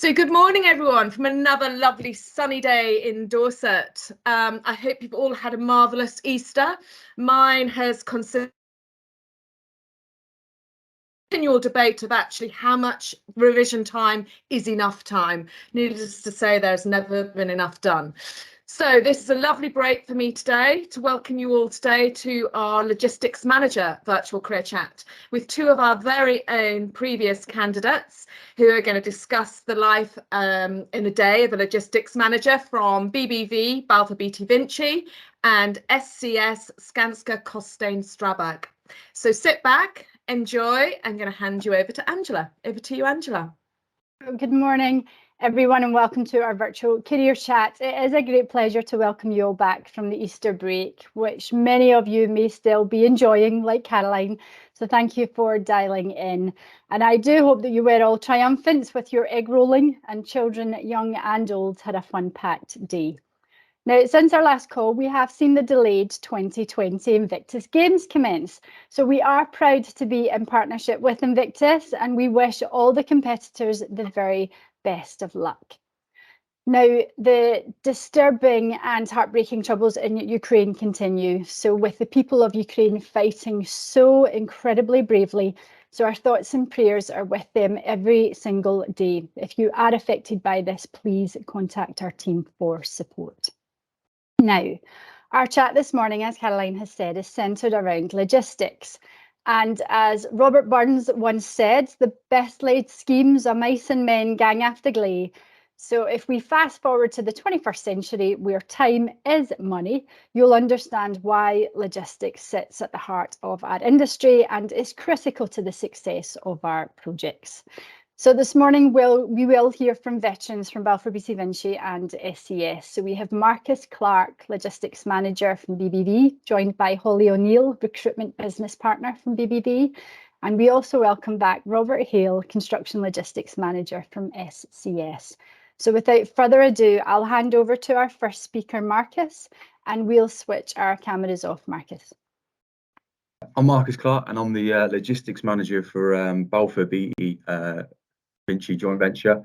So good morning, everyone, from another lovely sunny day in Dorset. I hope you've all had a marvellous Easter. Mine has considered continual debate of actually how much revision time is enough time. Needless to say, there's never been enough done. So this is a lovely break for me today to welcome you all today to our Logistics Manager virtual career chat with two of our very own previous candidates who are going to discuss the life in a day of a logistics manager from BBV, Balfour, Beatty, Vinci, and SCS, Skanska, Costain, Strabag. So sit back, enjoy. I'm going to hand you over to Angela. Over to you, Angela. Good morning, everyone, and welcome to our virtual career chat. It is a great pleasure to welcome you all back from the Easter break, which many of you may still be enjoying, like Caroline. So thank you for dialing in. And I do hope that you were all triumphant with your egg rolling and children, young and old, had a fun-packed day. Now, since our last call, we have seen the delayed 2020 Invictus Games commence. So we are proud to be in partnership with Invictus, and we wish all the competitors the very best of luck. Now, the disturbing and heartbreaking troubles in Ukraine continue. So with the people of Ukraine fighting so incredibly bravely, so our thoughts and prayers are with them every single day. If you are affected by this, please contact our team for support. Now, our chat this morning, as Caroline has said, is centred around logistics. And as Robert Burns once said, the best laid schemes of mice and men gang after glee. So if we fast forward to the 21st century, where time is money, you'll understand why logistics sits at the heart of our industry and is critical to the success of our projects. So this morning we will hear from veterans from Balfour, Beatty, Vinci and SCS. So we have Marcus Clark, Logistics Manager from BBV, joined by Holly O'Neill, Recruitment Business Partner from BBV. And we also welcome back Robert Hale, Construction Logistics Manager from SCS. So without further ado, I'll hand over to our first speaker, Marcus, and we'll switch our cameras off. Marcus. I'm Marcus Clark, and I'm the Logistics Manager for Balfour, Beatty, Vinci joint venture.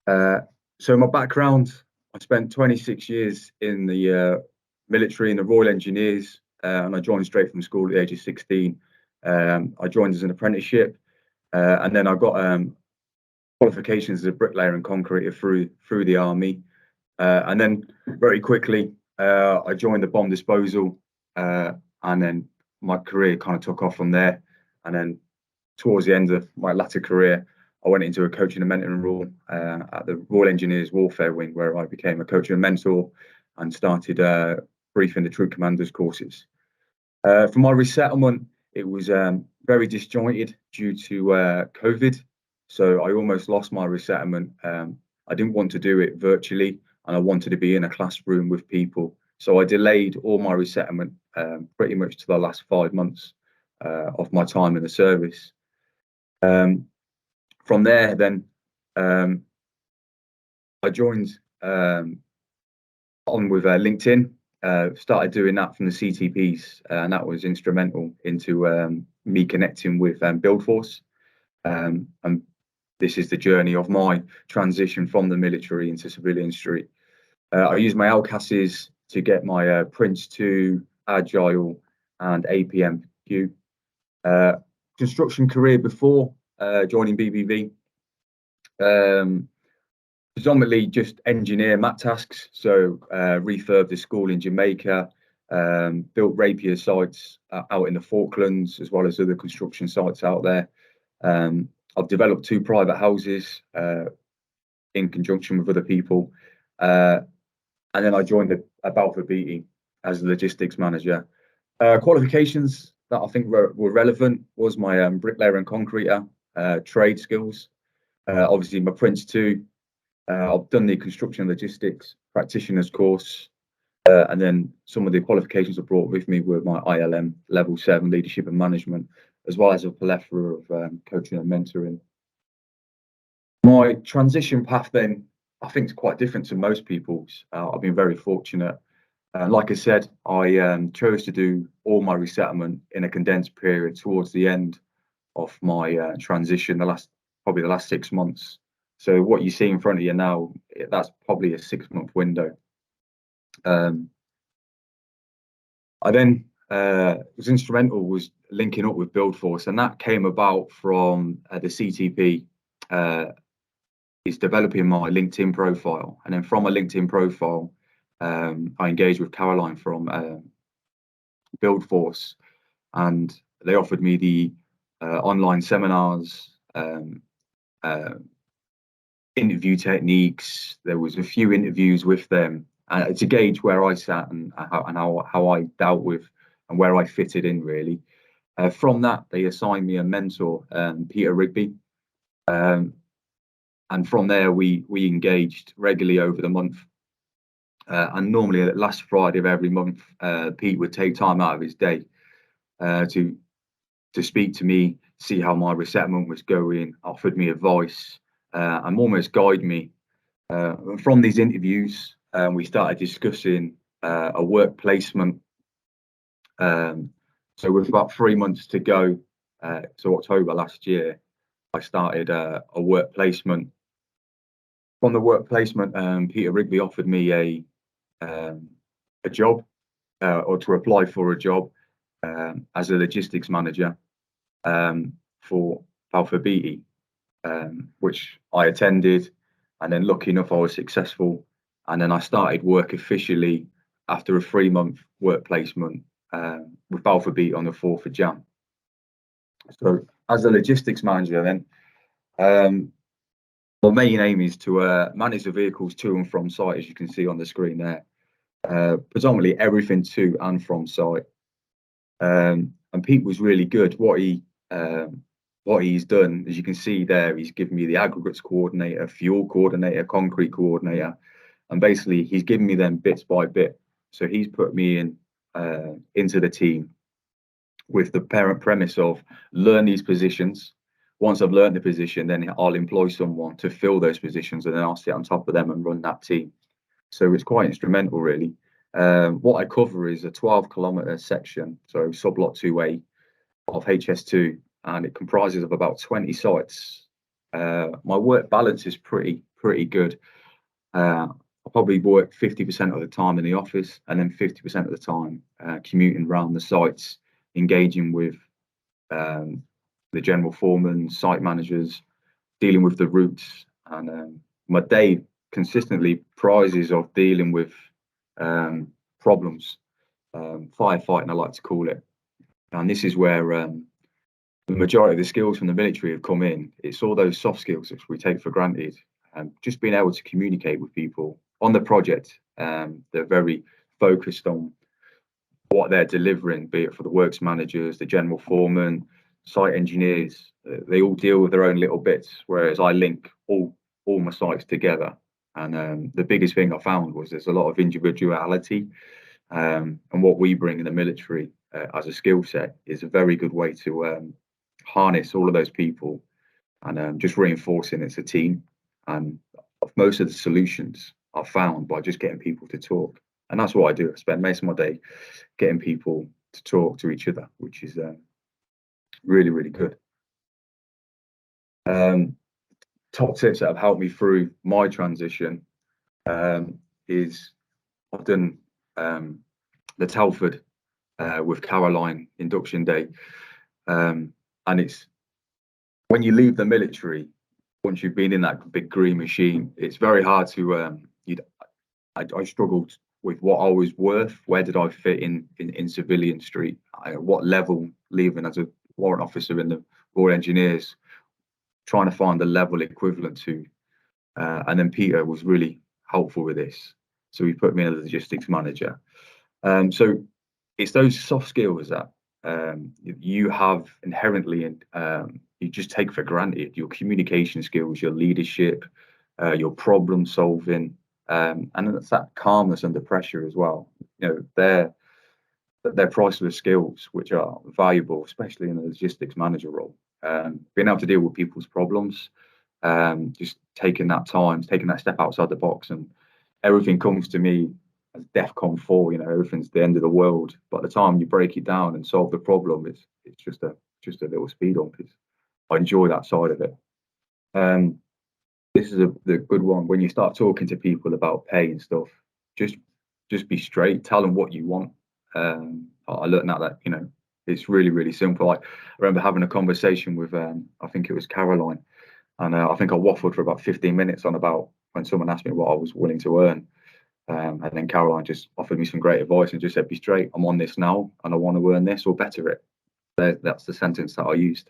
So my background, I spent 26 years in the military in the Royal Engineers, and I joined straight from school at the age of 16. I joined as an apprenticeship, and then I got qualifications as a bricklayer and concreter through the army, and then very quickly I joined the bomb disposal, and then my career kind of took off from there. And then towards the end of my latter career, I went into a coaching and mentoring role at the Royal Engineers Warfare Wing, where I became a coach and mentor and started briefing the troop commanders courses. For my resettlement, it was very disjointed due to COVID. So I almost lost my resettlement. I didn't want to do it virtually, and I wanted to be in a classroom with people. So I delayed all my resettlement pretty much to the last 5 months of my time in the service. From there, then I joined on with LinkedIn, started doing that from the CTPs, and that was instrumental into me connecting with BuildForce. And this is the journey of my transition from the military into civilian street. I used my LCASs to get my Prince 2, Agile and APMQ. Construction career before joining BBV, predominantly just engineer mat tasks. So refurbed the school in Jamaica, built rapier sites out in the Falklands, as well as other construction sites out there. I've developed 2 private houses in conjunction with other people. And then I joined the Balfour Beatty as a logistics manager. Qualifications that I think were relevant was my bricklayer and concreter trade skills. Obviously my Prince 2, I've done the construction logistics practitioner's course, and then some of the qualifications I brought with me were my ILM level 7 leadership and management, as well as a plethora of coaching and mentoring. My transition path then, I think, is quite different to most people's. I've been very fortunate. Like I said, I chose to do all my resettlement in a condensed period towards the end of my transition, the last probably the last 6 months. So what you see in front of you now, that's probably a 6-month window. I then was instrumental was linking up with BuildForce, and that came about from the CTP is developing my LinkedIn profile, and then from a LinkedIn profile, I engaged with Caroline from BuildForce, and they offered me the online seminars, interview techniques. There was a few interviews with them to gauge where I sat and how I dealt with and where I fitted in, really. From that, they assigned me a mentor, Peter Rigby, and from there we engaged regularly over the month. And normally, at last Friday of every month, Pete would take time out of his day to speak to me, see how my resettlement was going, offered me advice, and almost guide me. From these interviews, we started discussing a work placement. So with about 3 months to go, so October last year, I started a work placement. From the work placement, Peter Rigby offered me a job, or to apply for a job as a logistics manager for Balfour Beatty, which I attended, and then lucky enough I was successful, and then I started work officially after a 3-month work placement with Balfour Beatty on the 4th of Jan. So as a logistics manager then, my main aim is to manage the vehicles to and from site, as you can see on the screen there, predominantly everything to and from site. And Pete was really good. What he's done, as you can see there, he's given me the aggregates coordinator, fuel coordinator, concrete coordinator, and basically he's given me them bits by bit. So he's put me in into the team with the parent premise of learn these positions. Once I've learned the position, then I'll employ someone to fill those positions, and then I'll sit on top of them and run that team. So it's quite instrumental, really. What I cover is a 12-kilometre section, so sublot 2A of HS2, and it comprises of about 20 sites. My work balance is pretty good. I probably work 50% of the time in the office, and then 50% of the time commuting around the sites, engaging with the general foreman, site managers, dealing with the routes. And my day consistently prizes of dealing with problems, firefighting, I like to call it. And this is where the majority of the skills from the military have come in. It's all those soft skills which we take for granted, and just being able to communicate with people on the project. They're very focused on what they're delivering, be it for the works managers, the general foreman, site engineers. They all deal with their own little bits, whereas I link all my sites together. And the biggest thing I found was there's a lot of individuality, and what we bring in the military as a skill set is a very good way to harness all of those people, and just reinforcing it's a team. And most of the solutions are found by just getting people to talk, and that's what I do. I spend most of my day getting people to talk to each other, which is really good. Top tips that have helped me through my transition is I've done the Telford with Caroline induction day, and it's when you leave the military, once you've been in that big green machine, it's very hard to I struggled with what I was worth. Where did I fit in civilian street? What level, leaving as a warrant officer in the Royal Engineers, trying to find the level equivalent to, and then Peter was really helpful with this, so he put me in as a logistics manager. So it's those soft skills that you have inherently, and you just take for granted: your communication skills, your leadership, your problem solving, and it's that calmness under pressure as well. You know, they're priceless skills which are valuable, especially in a logistics manager role. Being able to deal with people's problems, just taking that time, taking that step outside the box, and everything comes to me as DEFCON 4. You know, everything's the end of the world. By the time you break it down and solve the problem, it's just a little speed bump. I enjoy that side of it. This is the good one. When you start talking to people about pay and stuff, just be straight. Tell them what you want. I learned that it's really simple. I remember having a conversation with I think it was Caroline, and I think I waffled for about 15 minutes on about when someone asked me what I was willing to earn. And then Caroline just offered me some great advice and just said, be straight. I'm on this now and I want to earn this or better it. That's the sentence that I used.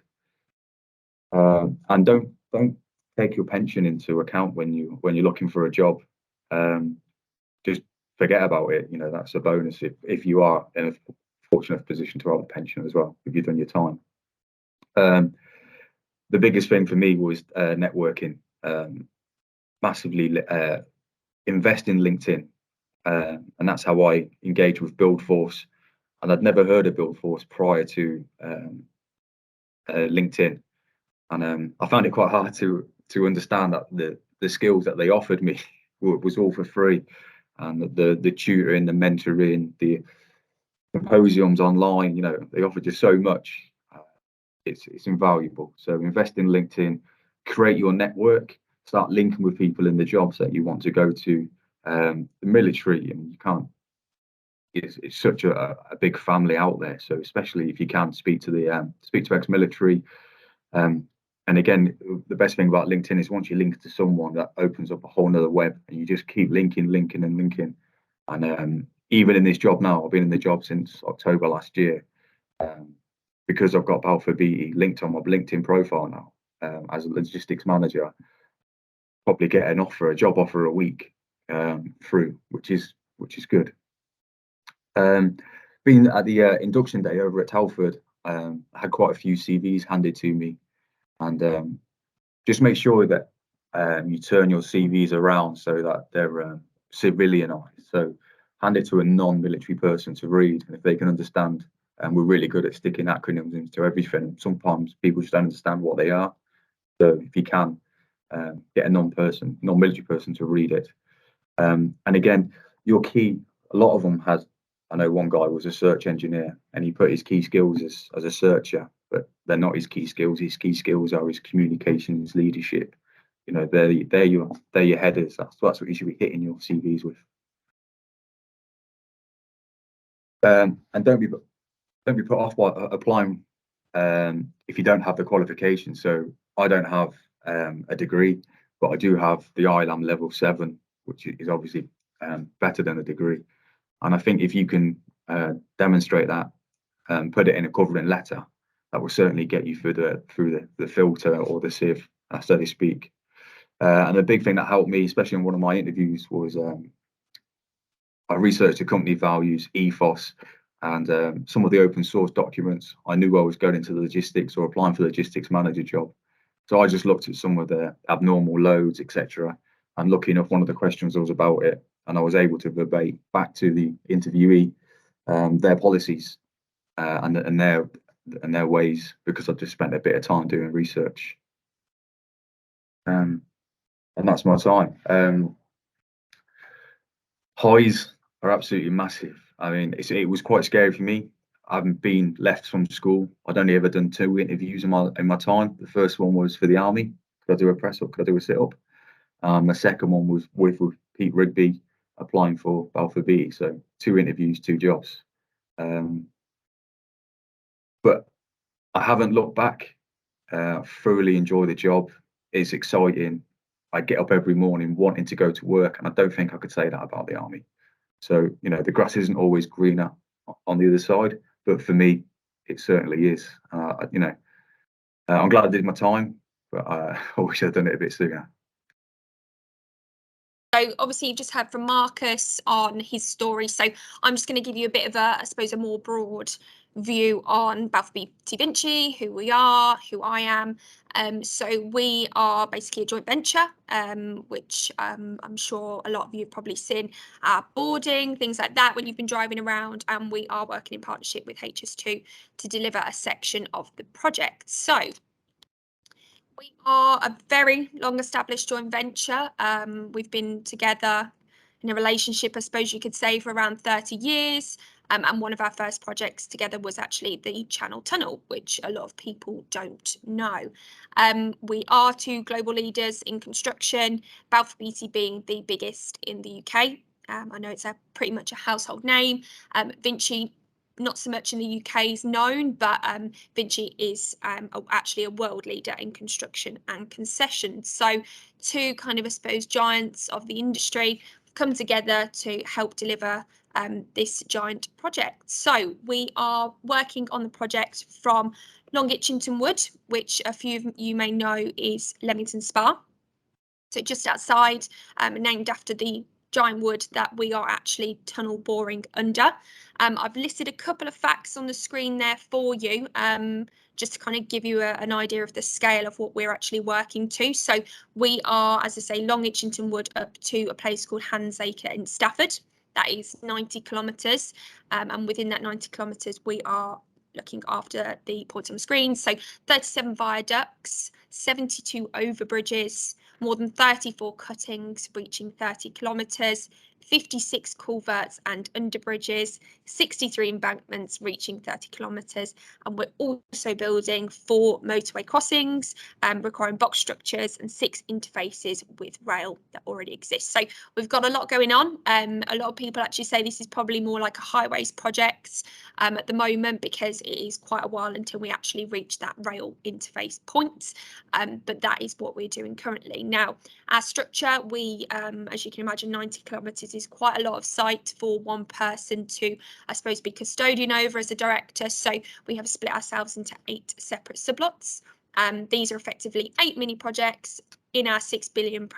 And don't take your pension into account when you're looking for a job. Just forget about it. That's a bonus if you are in a fortunate position to have a pension as well, if you've done your time. The biggest thing for me was networking. Massively invest in LinkedIn, and that's how I engage with BuildForce. And I'd never heard of BuildForce prior to LinkedIn, and I found it quite hard to understand that the skills that they offered me was all for free, and the tutoring, the mentoring, the symposiums online. They offered you so much. It's invaluable. So invest in LinkedIn, create your network, start linking with people in the jobs that you want to go to. The military, and you can't. It's such a big family out there. So especially if you can speak to ex-military. And again, the best thing about LinkedIn is once you link to someone, that opens up a whole nother web, and you just keep linking. And even in this job now, I've been in the job since October last year. Because I've got Balfour Beatty linked on my LinkedIn profile now, as a logistics manager, probably get a job offer a week through, which is good. Being at the induction day over at Telford, I had quite a few CVs handed to me, and just make sure that you turn your CVs around so that they're civilianized. So hand it to a non-military person to read, and if they can understand. And we're really good at sticking acronyms into everything. Sometimes people just don't understand what they are. So if you can get a non-military person to read it. And again, your key, a lot of them I know one guy was a search engineer and he put his key skills as a searcher, but they're not his key skills. His key skills are his communication, his leadership. They're your headers. That's what you should be hitting your CVs with. And don't be put off by applying if you don't have the qualifications. So I don't have a degree, but I do have the ILAM level 7, which is obviously better than a degree. And I think if you can demonstrate that and put it in a covering letter, that will certainly get you through the filter or the sieve, so to speak. And the big thing that helped me, especially in one of my interviews, was I researched the company values, ethos, and some of the open source documents. I knew I was going into logistics or applying for the logistics manager job. So I just looked at some of the abnormal loads, etc. And looking up, one of the questions was about it. And I was able to verbate back to the interviewee their policies and their ways, because I've just spent a bit of time doing research. And that's my time. Highs are absolutely massive. I mean, it was quite scary for me. I haven't been left from school. I'd only ever done 2 interviews in my time. The first one was for the army. Could I do a press up? Could I do a sit up? The second one was with Pete Rigby, applying for Balfour Beatty. So 2 interviews, 2 jobs. But I haven't looked back. Thoroughly enjoy the job. It's exciting. I get up every morning wanting to go to work, and I don't think I could say that about the army. So, the grass isn't always greener on the other side, but for me, it certainly is. I'm glad I did my time, but I wish I'd done it a bit sooner. So obviously you've just heard from Marcus on his story. So I'm just going to give you a bit of a more broad view on Balfour Beatty Vinci, who we are, who I am. So we are basically a joint venture, which I'm sure a lot of you have probably seen boarding, things like that when you've been driving around, and we are working in partnership with HS2 to deliver a section of the project. So we are a very long established joint venture. We've been together in a relationship, I suppose you could say, for around 30 years. and one of our first projects together was actually the Channel Tunnel, which a lot of people don't know. We are two global leaders in construction, Balfour Beatty being the biggest in the UK. I know it's pretty much a household name. Vinci, not so much in the UK is known, but Vinci is actually a world leader in construction and concessions. So two kind of, I suppose, giants of the industry come together to help deliver this giant project. So we are working on the project from Long Itchington Wood, which a few of you may know is Leamington Spa. So just outside, named after the giant wood that we are actually tunnel boring under. I've listed a couple of facts on the screen there for you, just to kind of give you an idea of the scale of what we're actually working to. So we are, as I say, Long Itchington Wood up to a place called Handsacre in Stafford. That is 90 kilometres, and within that 90 kilometres we are looking after the points on the screen. So 37 viaducts, 72 overbridges, more than 34 cuttings reaching 30 kilometres, 56 culverts and underbridges, 63 embankments reaching 30 kilometres, and we're also building 4 motorway crossings requiring box structures and 6 interfaces with rail that already exist. So we've got a lot going on. A lot of people actually say this is probably more like a highways project at the moment, because it is quite a while until we actually reach that rail interface point, but that is what we're doing currently. Now, our structure, we, as you can imagine, 90 kilometres is quite a lot of site for one person to, I suppose, be custodian over as a director. So we have split ourselves into 8 separate sublots. These are effectively 8 mini projects in our £6 billion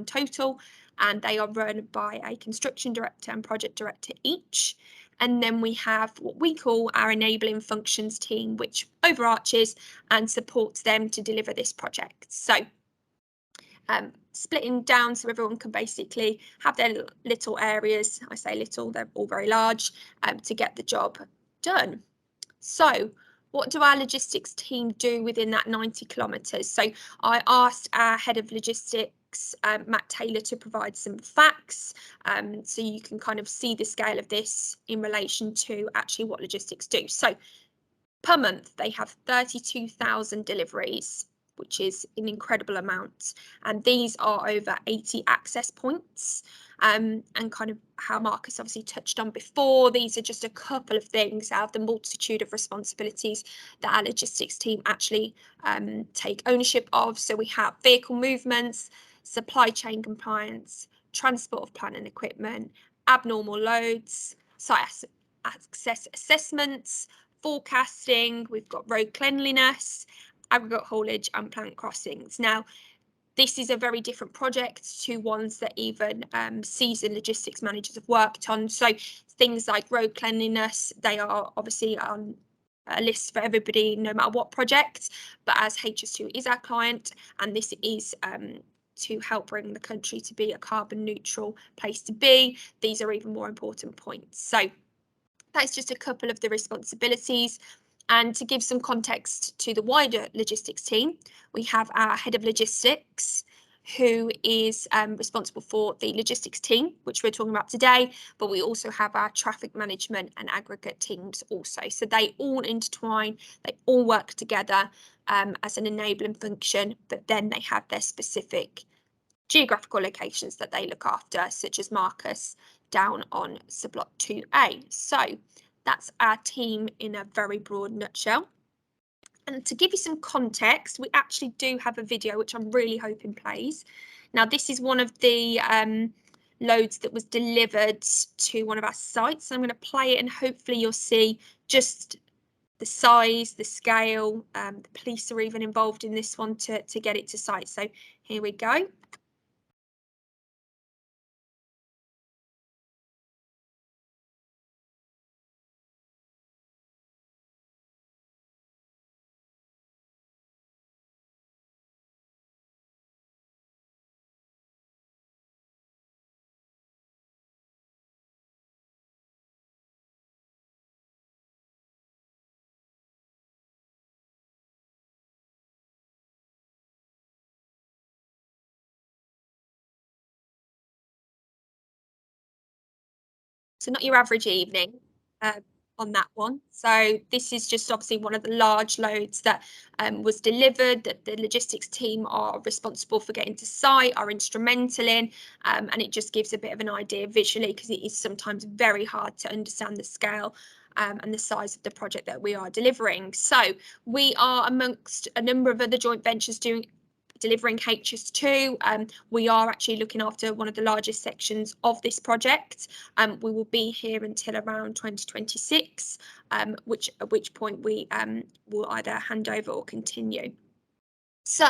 total, and they are run by a construction director and project director each. And then we have what we call our enabling functions team, which overarches and supports them to deliver this project. So splitting down so everyone can basically have their little areas. I say little, they're all very large, to get the job done. So what do our logistics team do within that 90 kilometres? So I asked our head of logistics, Matt Taylor, to provide some facts, so you can kind of see the scale of this in relation to actually what logistics do. So per month, they have 32,000 deliveries, which is an incredible amount. And these are over 80 access points. And kind of how Marcus obviously touched on before, these are just a couple of things out of the multitude of responsibilities that our logistics team actually take ownership of. So we have vehicle movements, supply chain compliance, transport of plant and equipment, abnormal loads, site access assessments, forecasting, we've got road cleanliness, aggregate haulage and plant crossings. Now, this is a very different project to ones that even seasoned logistics managers have worked on. So things like road cleanliness, they are obviously on a list for everybody, no matter what project. But as HS2 is our client, and this is to help bring the country to be a carbon neutral place to be, these are even more important points. So that's just a couple of the responsibilities. And to give some context to the wider logistics team, we have our head of logistics, who is responsible for the logistics team, which we're talking about today, but we also have our traffic management and aggregate teams also. So they all intertwine, they all work together as an enabling function, but then they have their specific geographical locations that they look after, such as Marcus down on sublot 2A. So that's our team in a very broad nutshell. And to give you some context, we actually do have a video which I'm really hoping plays. Now, this is one of the loads that was delivered to one of our sites. So I'm going to play it and hopefully you'll see just the size, the scale. The police are even involved in this one to get it to site. So here we go. So not your average evening. on that one. So this is just obviously one of the large loads that was delivered, that the logistics team are responsible for getting to site, are instrumental in, and it just gives a bit of an idea visually, because it is sometimes very hard to understand the scale and the size of the project that we are delivering. So we are amongst a number of other joint ventures delivering HS2. We are actually looking after one of the largest sections of this project. We will be here until around 2026, at which point we will either hand over or continue. So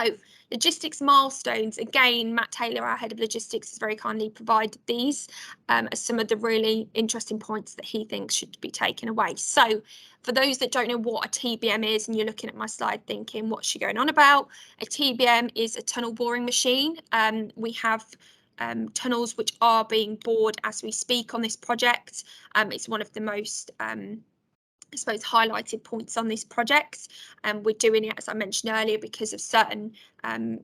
logistics milestones, again, Matt Taylor, our head of logistics, has very kindly provided these as some of the really interesting points that he thinks should be taken away. So for those that don't know what a TBM is, and you're looking at my slide thinking, what's she going on about? A TBM is a tunnel boring machine. We have tunnels which are being bored as we speak on this project. It's one of the most I suppose highlighted points on this project, and we're doing it, as I mentioned earlier, because of certain Long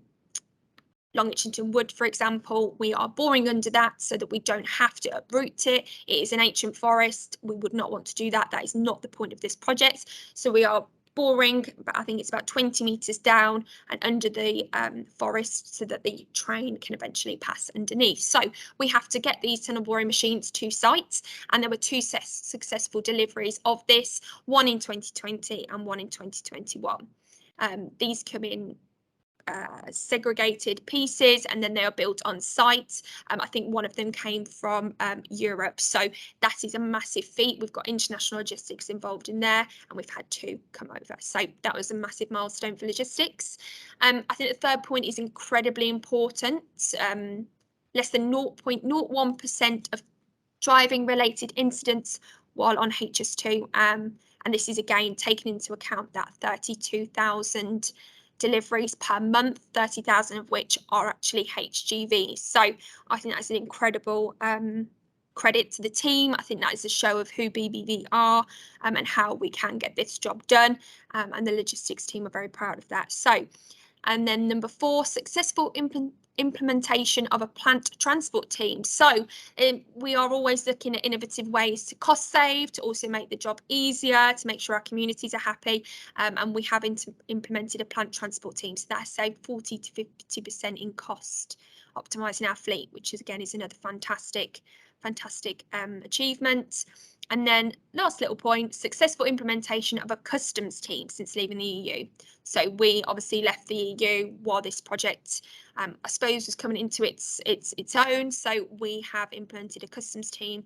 Itchington wood, for example. We are boring under that so that we don't have to uproot it. It is an ancient forest. We would not want to do that. That is not the point of this project. So we are boring, but I think it's about 20 metres down and under the forest, so that the train can eventually pass underneath. So we have to get these tunnel boring machines to sites, and there were two successful deliveries of this, one in 2020 and one in 2021. These come in segregated pieces, and then they are built on site. I think one of them came from Europe, so that is a massive feat. We've got international logistics involved in there, and we've had two come over, so that was a massive milestone for logistics. I think the third point is incredibly important. Less than 0.01% of driving related incidents while on HS2, and this is again taking into account that 32,000 deliveries per month, 30,000 of which are actually HGVs. So I think that's an incredible credit to the team. I think that is a show of who BBV are and how we can get this job done, and the logistics team are very proud of that. So, and then number 4, successful implementation of a plant transport team. So we are always looking at innovative ways to cost save, to also make the job easier, to make sure our communities are happy, and we have implemented a plant transport team, so that has saved 40 to 50% in cost, optimising our fleet, which is again is another fantastic achievement. And then last little point, successful implementation of a customs team since leaving the EU. So we obviously left the EU while this project, I suppose, was coming into its own. So we have implemented a customs team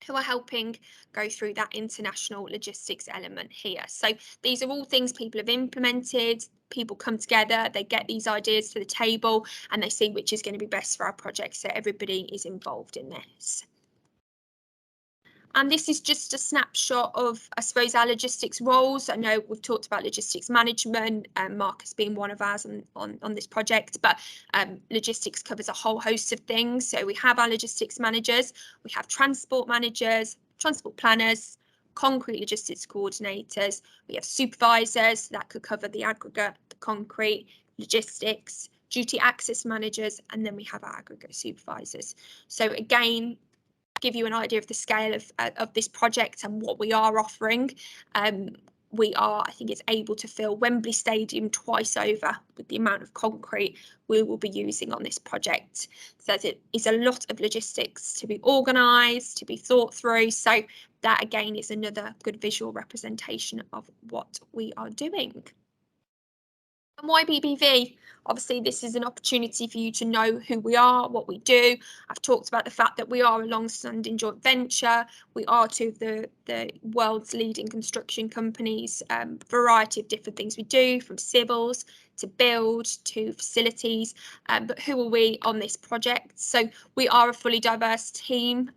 who are helping go through that international logistics element here. So these are all things people have implemented. People come together, they get these ideas to the table, and they see which is going to be best for our project. So everybody is involved in this. And this is just a snapshot of, I suppose, our logistics roles. I know we've talked about logistics management, Marcus being one of ours on this project, but logistics covers a whole host of things. So we have our logistics managers, we have transport managers, transport planners, concrete logistics coordinators, we have supervisors that could cover the aggregate, the concrete, logistics, duty access managers, and then we have our aggregate supervisors. So again, give you an idea of the scale of this project and what we are offering. We are, I think it's able to fill Wembley Stadium twice over with the amount of concrete we will be using on this project. So it is a lot of logistics to be organised, to be thought through. So that again is another good visual representation of what we are doing. And why BBV? Obviously, this is an opportunity for you to know who we are, what we do. I've talked about the fact that we are a long-standing joint venture. We are two of the world's leading construction companies, variety of different things we do, from civils to build to facilities. But who are we on this project? So we are a fully diverse team.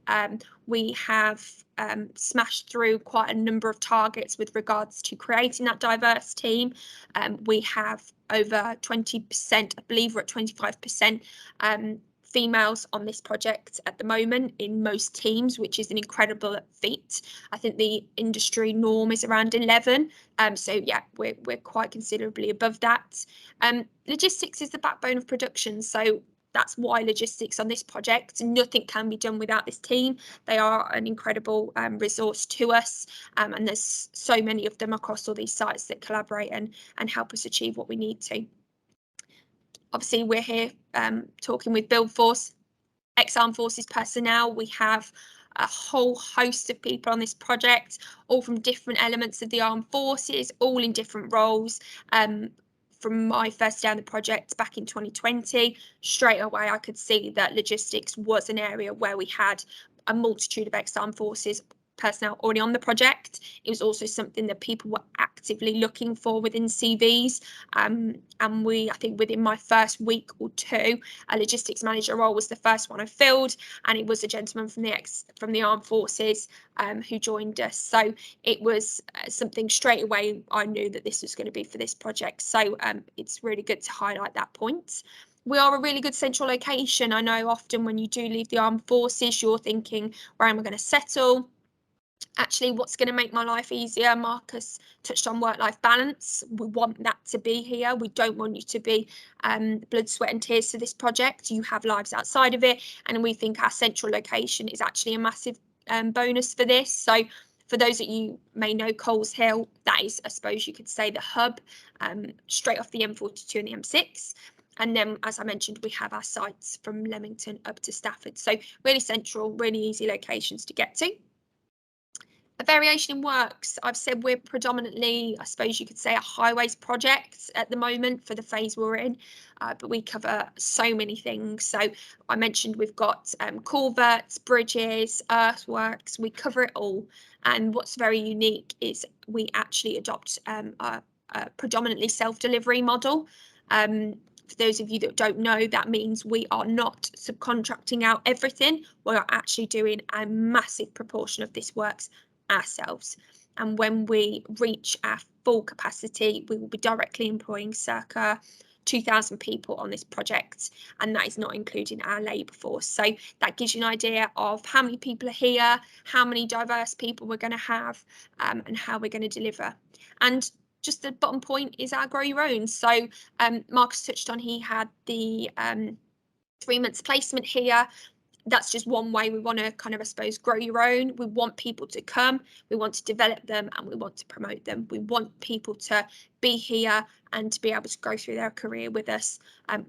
We have smashed through quite a number of targets with regards to creating that diverse team. We have over 20%, I believe we're at 25% females on this project at the moment in most teams, which is an incredible feat. I think the industry norm is around 11. So yeah, we're quite considerably above that. Logistics is the backbone of production. So That's why logistics on this project, nothing can be done without this team. They are an incredible resource to us, and there's so many of them across all these sites that collaborate and help us achieve what we need to. Obviously, we're here talking with BuildForce, ex-Armed Forces personnel. We have a whole host of people on this project, all from different elements of the Armed Forces, all in different roles. From my first day on the project back in 2020, straight away I could see that logistics was an area where we had a multitude of ex-Armed Forces personnel already on the project. It was also something that people were actively looking for within CVs, and I think within my first week or two, a logistics manager role was the first one I filled, and it was a gentleman from the Armed Forces who joined us. So it was something straight away I knew that this was going to be for this project. So it's really good to highlight that point. We are a really good central location. I know often when you do leave the Armed Forces, you're thinking, where am I going to settle? Actually, what's going to make my life easier? Marcus touched on work-life balance. We want that to be here. We don't want you to be blood, sweat and tears for this project. You have lives outside of it, and we think our central location is actually a massive bonus for this. So for those that you may know, Coles Hill, that is, I suppose you could say, the hub, straight off the M42 and the M6. And then, as I mentioned, we have our sites from Leamington up to Stafford. So really central, really easy locations to get to. A variation in works. I've said we're predominantly, I suppose you could say, a highways project at the moment for the phase we're in, but we cover so many things. So I mentioned we've got culverts, bridges, earthworks, we cover it all. And what's very unique is we actually adopt a predominantly self-delivery model. For those of you that don't know, that means we are not subcontracting out everything. We are actually doing a massive proportion of this works ourselves, and when we reach our full capacity, we will be directly employing circa 2,000 people on this project, and that is not including our labour force. So that gives you an idea of how many people are here, how many diverse people we're going to have, and how we're going to deliver. And just the bottom point is our grow your own. So Marcus touched on, he had the 3 months placement here. That's just one way we want to kind of, I suppose, grow your own. We want people to come, we want to develop them, and we want to promote them. We want people to be here and to be able to go through their career with us.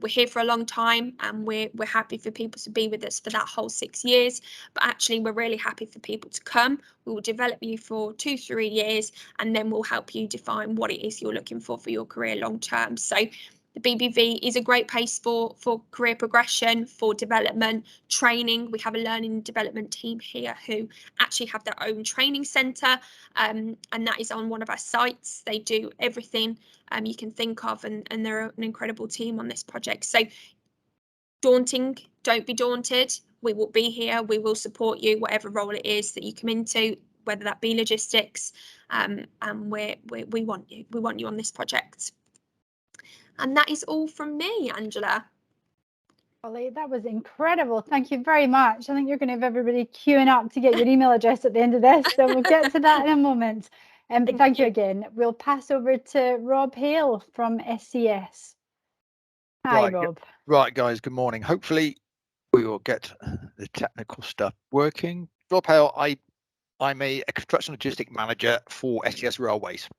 We're here for a long time, and we're happy for people to be with us for that whole 6 years. But actually, we're really happy for people to come. We will develop you for 2-3 years, and then we'll help you define what it is you're looking for your career long term. So the BBV is a great place for career progression, for development, training. We have a learning and development team here who actually have their own training centre, and that is on one of our sites. They do everything you can think of, and they're an incredible team on this project. So daunting, don't be daunted. We will be here. We will support you, whatever role it is that you come into, whether that be logistics, and we want you. We want you on this project. And that is all from me, Angela. Holly, that was incredible. Thank you very much. I think you're going to have everybody queuing up to get your email address at the end of this, so we'll get to that in a moment. But thank you again. We'll pass over to Rob Hale from SCS. Hi, Rob. Right, guys, good morning. Hopefully we will get the technical stuff working. Rob Hale, I'm a construction logistic manager for SCS Railways,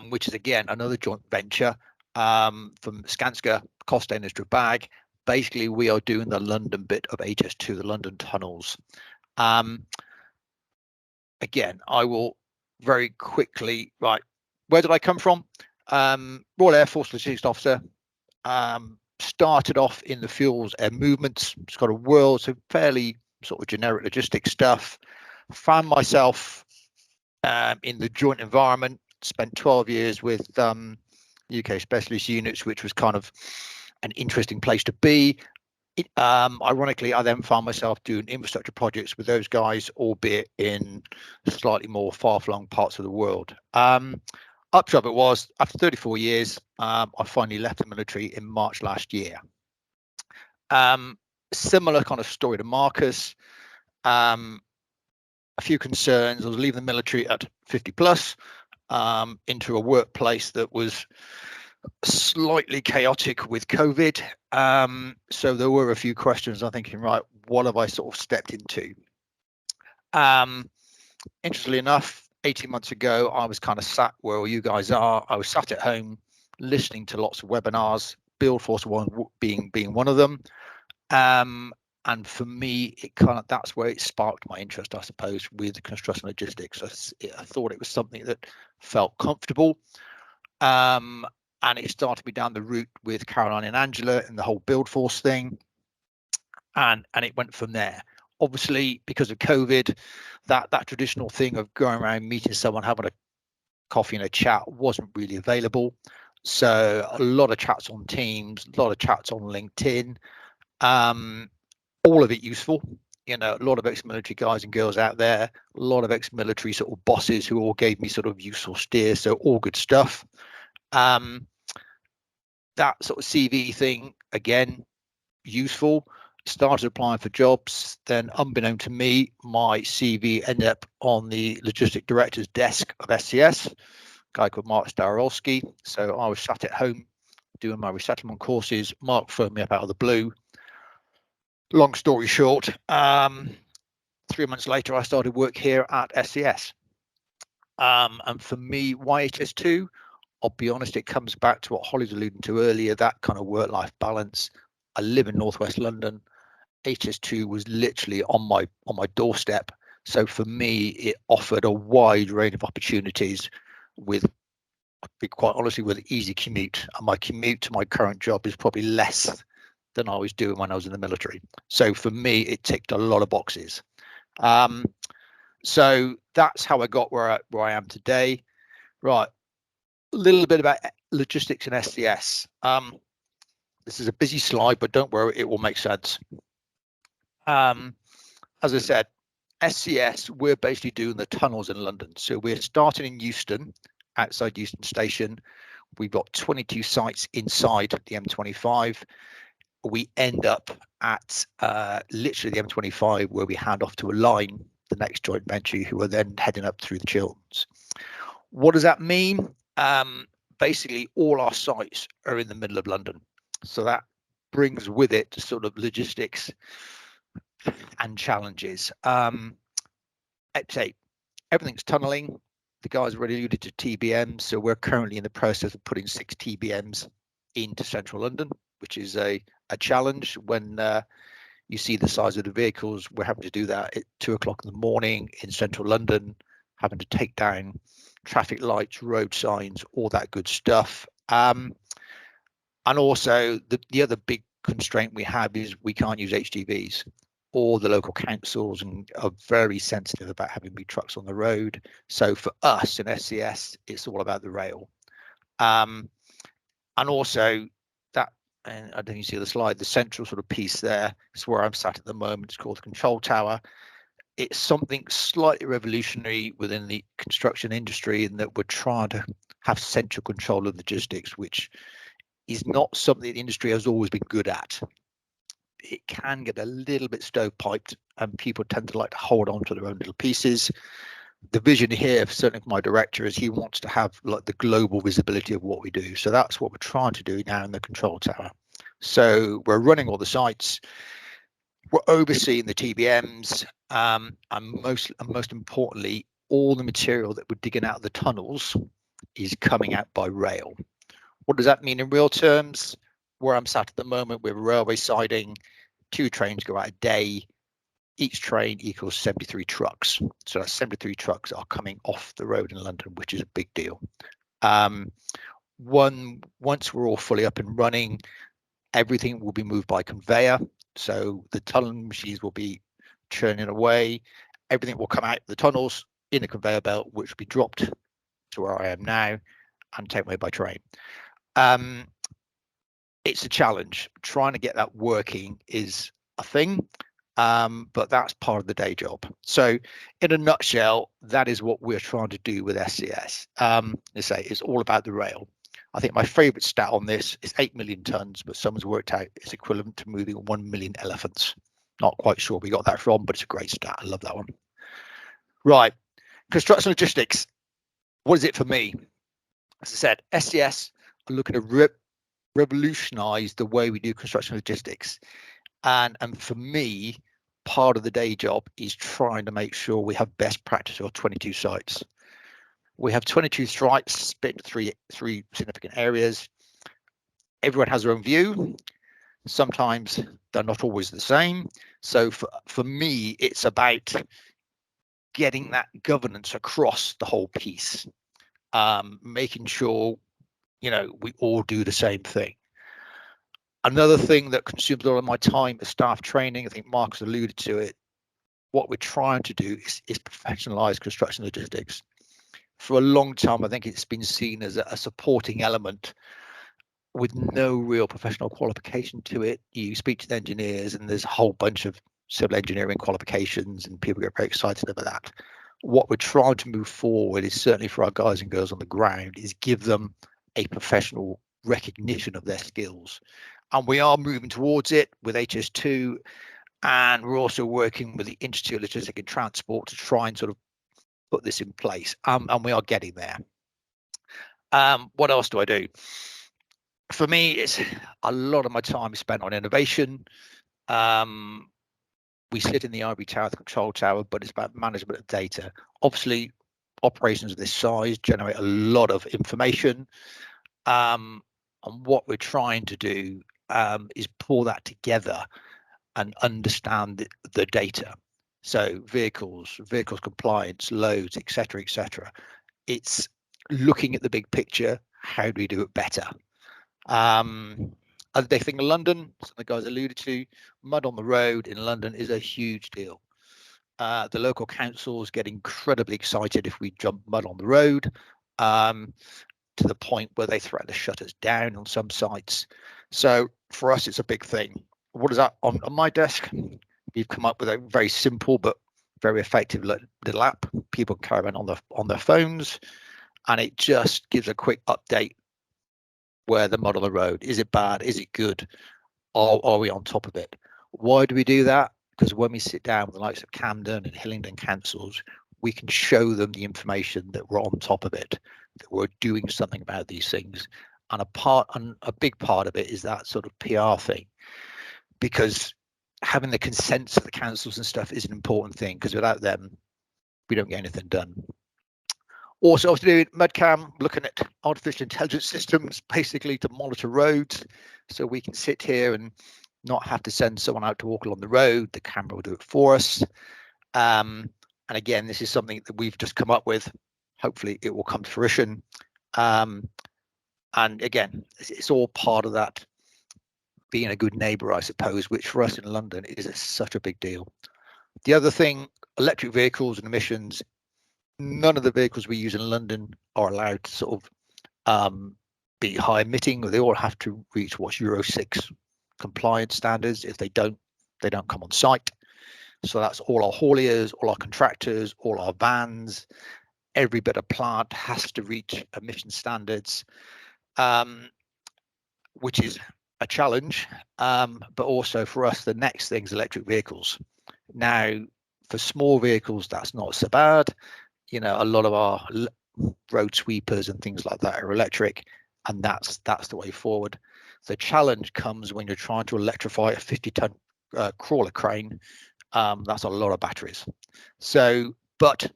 which is, again, another joint venture from Skanska, Costa Industry Bag. Basically, we are doing the London bit of HS2, the London tunnels. Again, I will very quickly, right, where did I come from? Royal Air Force Logistics Officer. Started off in the fuels and movements. It's got a world, so fairly sort of generic logistics stuff. Found myself in the joint environment, spent 12 years with UK specialist units, which was kind of an interesting place to be. Ironically, I then found myself doing infrastructure projects with those guys, albeit in slightly more far-flung parts of the world. Upshot of it was, after 34 years, I finally left the military in March last year. Similar kind of story to Marcus. A few concerns. I was leaving the military at 50 plus into a workplace that was slightly chaotic with COVID. So there were a few questions. I'm thinking, right, what have I sort of stepped into? Interestingly enough, 18 months ago, I was kind of sat where you guys are. I was sat at home listening to lots of webinars, BuildForce one being one of them. And for me, that's where it sparked my interest, I suppose, with construction logistics. I thought it was something that felt comfortable. And it started me down the route with Caroline and Angela and the whole BuildForce thing. And it went from there. Obviously, because of COVID, that traditional thing of going around meeting someone, having a coffee and a chat wasn't really available. So a lot of chats on Teams, a lot of chats on LinkedIn, all of it useful. A lot of ex-military guys and girls out there, a lot of ex-military sort of bosses who all gave me sort of useful steers. So all good stuff. That sort of CV thing, again, useful. Started applying for jobs, then unbeknown to me, my CV ended up on the logistic director's desk of SCS, a guy called Mark Starolski. So I was sat at home doing my resettlement courses. Mark phoned me up out of the blue. Long story short, 3 months later, I started work here at SCS. And for me, why HS2? I'll be honest, it comes back to what Holly's alluding to earlier, that kind of work-life balance. I live in Northwest London. HS2 was literally on my doorstep. So for me, it offered a wide range of opportunities with, I'll be quite honestly, with an easy commute. And my commute to my current job is probably less than I was doing when I was in the military. So for me, it ticked a lot of boxes. So that's how I got where I am today. Right, a little bit about logistics and SCS. This is a busy slide, but don't worry, it will make sense. As I said, SCS, we're basically doing the tunnels in London. So we're starting in Euston, outside Euston Station. We've got 22 sites inside the M25. We end up at literally the M25, where we hand off to a line, the next joint venture, who are then heading up through the Chilterns. What does that mean? Basically, all our sites are in the middle of London. So that brings with it sort of logistics and challenges. I'd say everything's tunneling. The guys already alluded to TBM, so we're currently in the process of putting 6 TBMs into central London, which is a challenge when you see the size of the vehicles. We're having to do that at 2 o'clock in the morning in central London, having to take down traffic lights, road signs, all that good stuff. And also the other big constraint we have is we can't use HGVs. All the local councils are very sensitive about having big trucks on the road. So for us in SCS, it's all about the rail. And also that, and I don't know if you see the slide, the central sort of piece there is where I'm sat at the moment. It's called the control tower. It's something slightly revolutionary within the construction industry in that we're trying to have central control of logistics, which is not something the industry has always been good at. It can get a little bit stovepiped and people tend to like to hold on to their own little pieces. The vision here, certainly for my director, is he wants to have like the global visibility of what we do. So that's what we're trying to do now in the control tower. So we're running all the sites, we're overseeing the TBMs, and most importantly, all the material that we're digging out of the tunnels is coming out by rail. What does that mean in real terms? Where I'm sat at the moment with railway siding, 2 trains go out a day. Each train equals 73 trucks. So that's 73 trucks are coming off the road in London, which is a big deal. Once we're all fully up and running, everything will be moved by conveyor. So the tunnel machines will be churning away. Everything will come out the tunnels in a conveyor belt, which will be dropped to where I am now and taken away by train. It's a challenge. Trying to get that working is a thing, but that's part of the day job. So in a nutshell, that is what we're trying to do with SCS. Let's say it's all about the rail. I think my favorite stat on this is 8 million tons, but someone's worked out it's equivalent to moving 1 million elephants. Not quite sure where we got that from, but it's a great stat. I love that one. Right, construction logistics. What is it for me? As I said, SCS, looking to revolutionize the way we do construction logistics. And for me, part of the day job is trying to make sure we have best practice on 22 sites. We have 22 sites split into three significant areas. Everyone has their own view. Sometimes they're not always the same. So for me, it's about getting that governance across the whole piece, making sure, you know, we all do the same thing. Another thing that consumes a lot of my time is staff training. I think Mark's alluded to it. What we're trying to do is professionalize construction logistics. For a long time, I think it's been seen as a supporting element with no real professional qualification to it. You speak to the engineers and there's a whole bunch of civil engineering qualifications and people get very excited about that. What we're trying to move forward is, certainly for our guys and girls on the ground, is give them a professional recognition of their skills. And we are moving towards it with HS2, and we're also working with the Institute of Logistics and Transport to try and sort of put this in place, and we are getting there. What else do I do? For me, it's a lot of my time is spent on innovation. We sit in the ivory tower, the control tower, but it's about management of data. Obviously, operations of this size generate a lot of information, and what we're trying to do is pull that together and understand the data. So vehicles compliance, loads, etc., etc. It's looking at the big picture. How do we do it better? Other big thing in London, some of the guys alluded to, mud on the road in London is a huge deal. The local councils get incredibly excited if we jump mud on the road, to the point where they threaten to shut us down on some sites. So for us, it's a big thing. What is that on my desk? We've come up with a very simple but very effective little app. People can carry on their phones, and it just gives a quick update. Where the mud on the road, is it bad? Is it good? Are we on top of it? Why do we do that? Because when we sit down with the likes of Camden and Hillingdon councils, we can show them the information that we're on top of it, that we're doing something about these things. And a big part of it is that sort of PR thing, because having the consents of the councils and stuff is an important thing, because without them, we don't get anything done. Also, I was doing MudCam, looking at artificial intelligence systems, basically to monitor roads, so we can sit here and not have to send someone out to walk along the road. The camera will do it for us. And again, this is something that we've just come up with. Hopefully, it will come to fruition. And again, it's all part of that being a good neighbour, I suppose, which for us in London is such a big deal. The other thing, electric vehicles and emissions. None of the vehicles we use in London are allowed to sort of be high emitting. They all have to reach what's Euro 6 compliance standards. If they don't come on site. So that's all our hauliers, all our contractors, all our vans. Every bit of plant has to reach emission standards, which is a challenge. But also for us, the next thing is electric vehicles. Now, for small vehicles, that's not so bad. You know, a lot of our road sweepers and things like that are electric, and that's the way forward. The challenge comes when you're trying to electrify a 50-ton crawler crane. That's a lot of batteries. So, but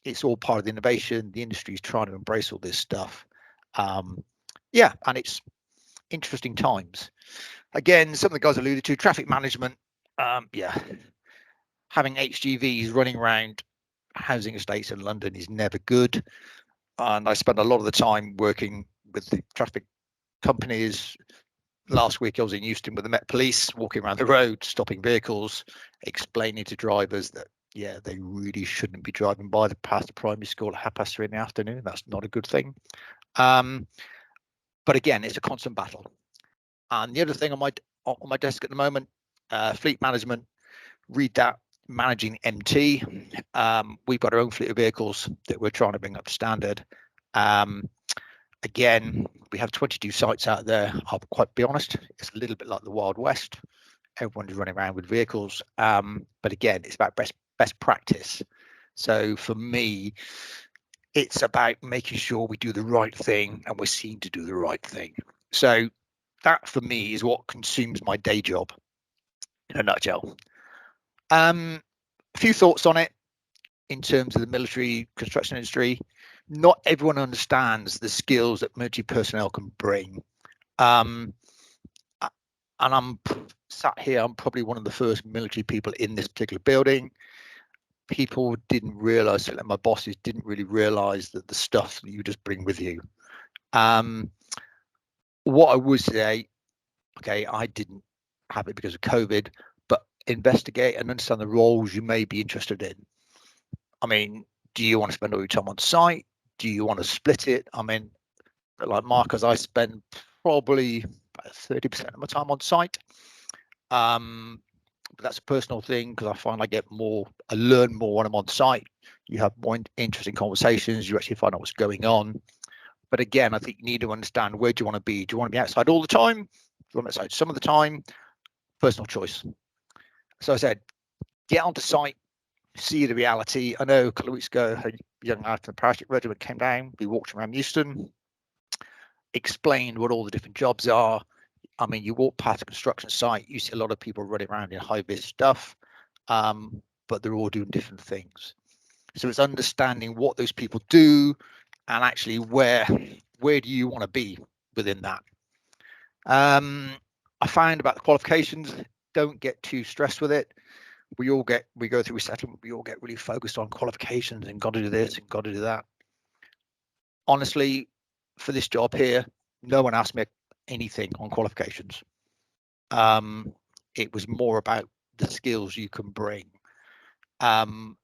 it's all part of the innovation. The industry is trying to embrace all this stuff. Yeah, and it's interesting times. Again, some of the guys alluded to traffic management. Yeah, having HGVs running around housing estates in London is never good, and I spend a lot of the time working with the traffic companies. Last week I was in Euston with the Met Police, walking around the road, stopping vehicles, explaining to drivers that they really shouldn't be driving past the primary school at 3:30 in the afternoon. That's not a good thing. But again, it's a constant battle. And the other thing on my desk at the moment, fleet management. Read that. Managing MT. We've got our own fleet of vehicles that we're trying to bring up to standard. Again, we have 22 sites out there. I'll quite be honest, it's a little bit like the Wild West. Everyone's running around with vehicles, but again, it's about best practice. So for me, It's about making sure we do the right thing and we're seen to do the right thing. So that for me is what consumes my day job in a nutshell. A few thoughts on it in terms of the military construction industry. Not everyone understands the skills that military personnel can bring. And I'm sat here, I'm probably one of the first military people in this particular building. People didn't realize, like my bosses didn't really realize that the stuff that you just bring with you. What I would say, okay, I didn't have it because of COVID, but investigate and understand the roles you may be interested in. I mean, do you want to spend all your time on site? Do you want to split it? I mean, like Marcus, I spend probably about 30% of my time on site. But that's a personal thing because I find I learn more when I'm on site. You have more interesting conversations. You actually find out what's going on. But again, I think you need to understand, where do you want to be? Do you want to be outside all the time? Do you want to be outside some of the time? Personal choice. So I said, get onto site, see the reality. I know a couple of weeks ago, a young lad from the parachute regiment came down. We walked around Euston, explained what all the different jobs are. I mean, you walk past a construction site, you see a lot of people running around in high-vis stuff, but they're all doing different things. So it's understanding what those people do and actually where do you want to be within that. I find about the qualifications, don't get too stressed with it. We go through resettlement, we all get really focused on qualifications and got to do this and got to do that. Honestly, for this job here, no one asked me anything on qualifications. It was more about the skills you can bring. And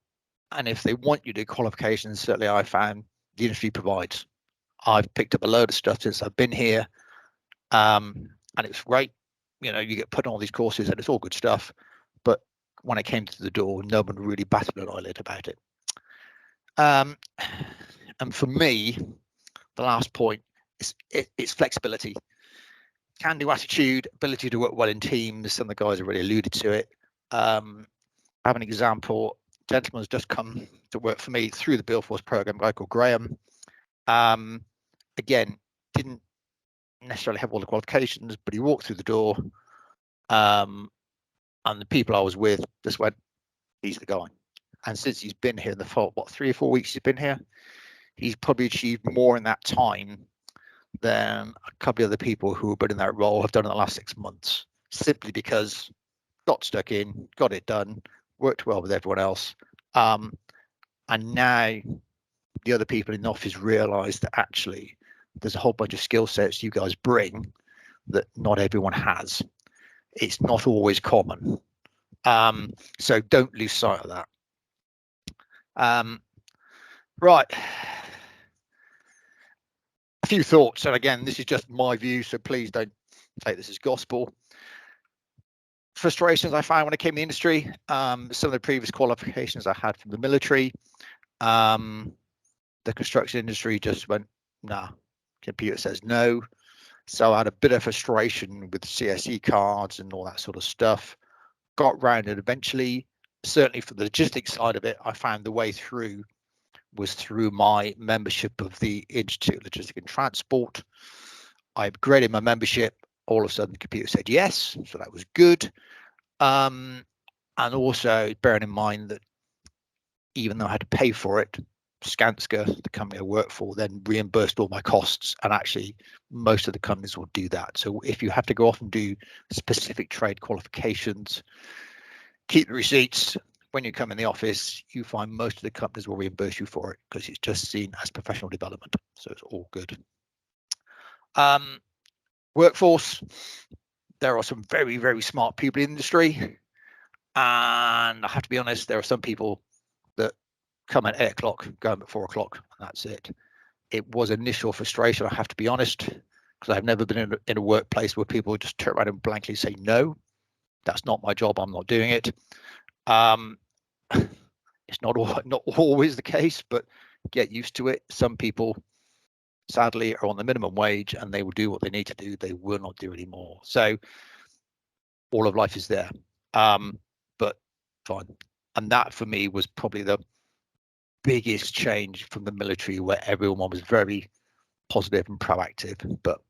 if they want you to do qualifications, certainly I found the industry provides. I've picked up a load of stuff since I've been here, and it's great. You know, you get put on all these courses and it's all good stuff. But when I came to the door, no one really batted an eyelid about it. And for me, the last point is it's flexibility. Can-do attitude, ability to work well in teams. Some of the guys already alluded to it. I have an example. A gentleman has just come to work for me through the BuildForce program, a guy called Graham. Again, didn't necessarily have all the qualifications, but he walked through the door, and the people I was with just went, he's the guy. And since he's been here in the 3 or 4 weeks he's been here, he's probably achieved more in that time than a couple of other people who have been in that role have done in the last 6 months, simply because got stuck in, got it done, worked well with everyone else. And now the other people in the office realize that actually there's a whole bunch of skill sets you guys bring that not everyone has. It's not always common. So don't lose sight of that. Right. A few thoughts, and again, this is just my view, so please don't take this as gospel. Frustrations I found when I came in the industry, some of the previous qualifications I had from the military, the construction industry just went, nah, computer says no. So I had a bit of frustration with CSE cards and all that sort of stuff. Got round it eventually. Certainly for the logistics side of it, I found the way through was through my membership of the Institute of Logistics and Transport. I upgraded my membership. All of a sudden, the computer said yes, so that was good. And also bearing in mind that even though I had to pay for it, Skanska, the company I work for, then reimbursed all my costs, and actually most of the companies will do that. So if you have to go off and do specific trade qualifications, keep the receipts. When you come in the office, you find most of the companies will reimburse you for it because it's just seen as professional development. So it's all good. Workforce, there are some very, very smart people in the industry. And I have to be honest, there are some people that come at 8 o'clock, go home at 4 o'clock, and that's it. It was initial frustration, I have to be honest, because I've never been in a workplace where people just turn around and blankly say, no, that's not my job, I'm not doing it. It's not always the case, but get used to it. Some people, sadly, are on the minimum wage and they will do what they need to do. They will not do anymore. So all of life is there, but fine. And that for me was probably the biggest change from the military, where everyone was very positive and proactive. But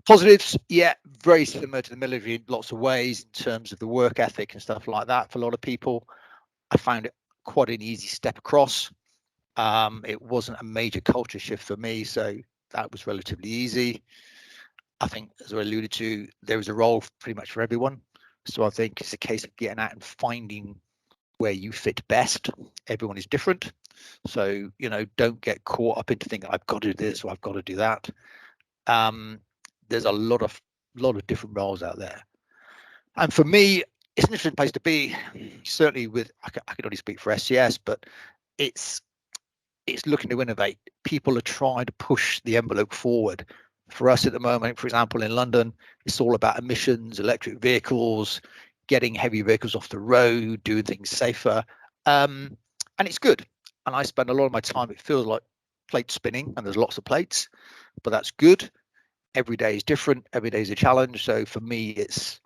positives, yeah, very similar to the military in lots of ways in terms of the work ethic and stuff like that. For a lot of people, I found it quite an easy step across. It wasn't a major culture shift for me, so that was relatively easy. I think, as I alluded to, there was a role pretty much for everyone. So I think it's a case of getting out and finding where you fit best. Everyone is different. So, you know, don't get caught up into thinking I've got to do this or I've got to do that. There's a lot of different roles out there. And for me, it's an interesting place to be. Certainly with, I can only speak for SCS, but it's looking to innovate. People are trying to push the envelope forward. For us at the moment, for example, in London, it's all about emissions, electric vehicles, getting heavy vehicles off the road, doing things safer. And it's good. And I spend a lot of my time, it feels like plate spinning, and there's lots of plates, but that's good. Every day is different. Every day is a challenge. So for me, it's,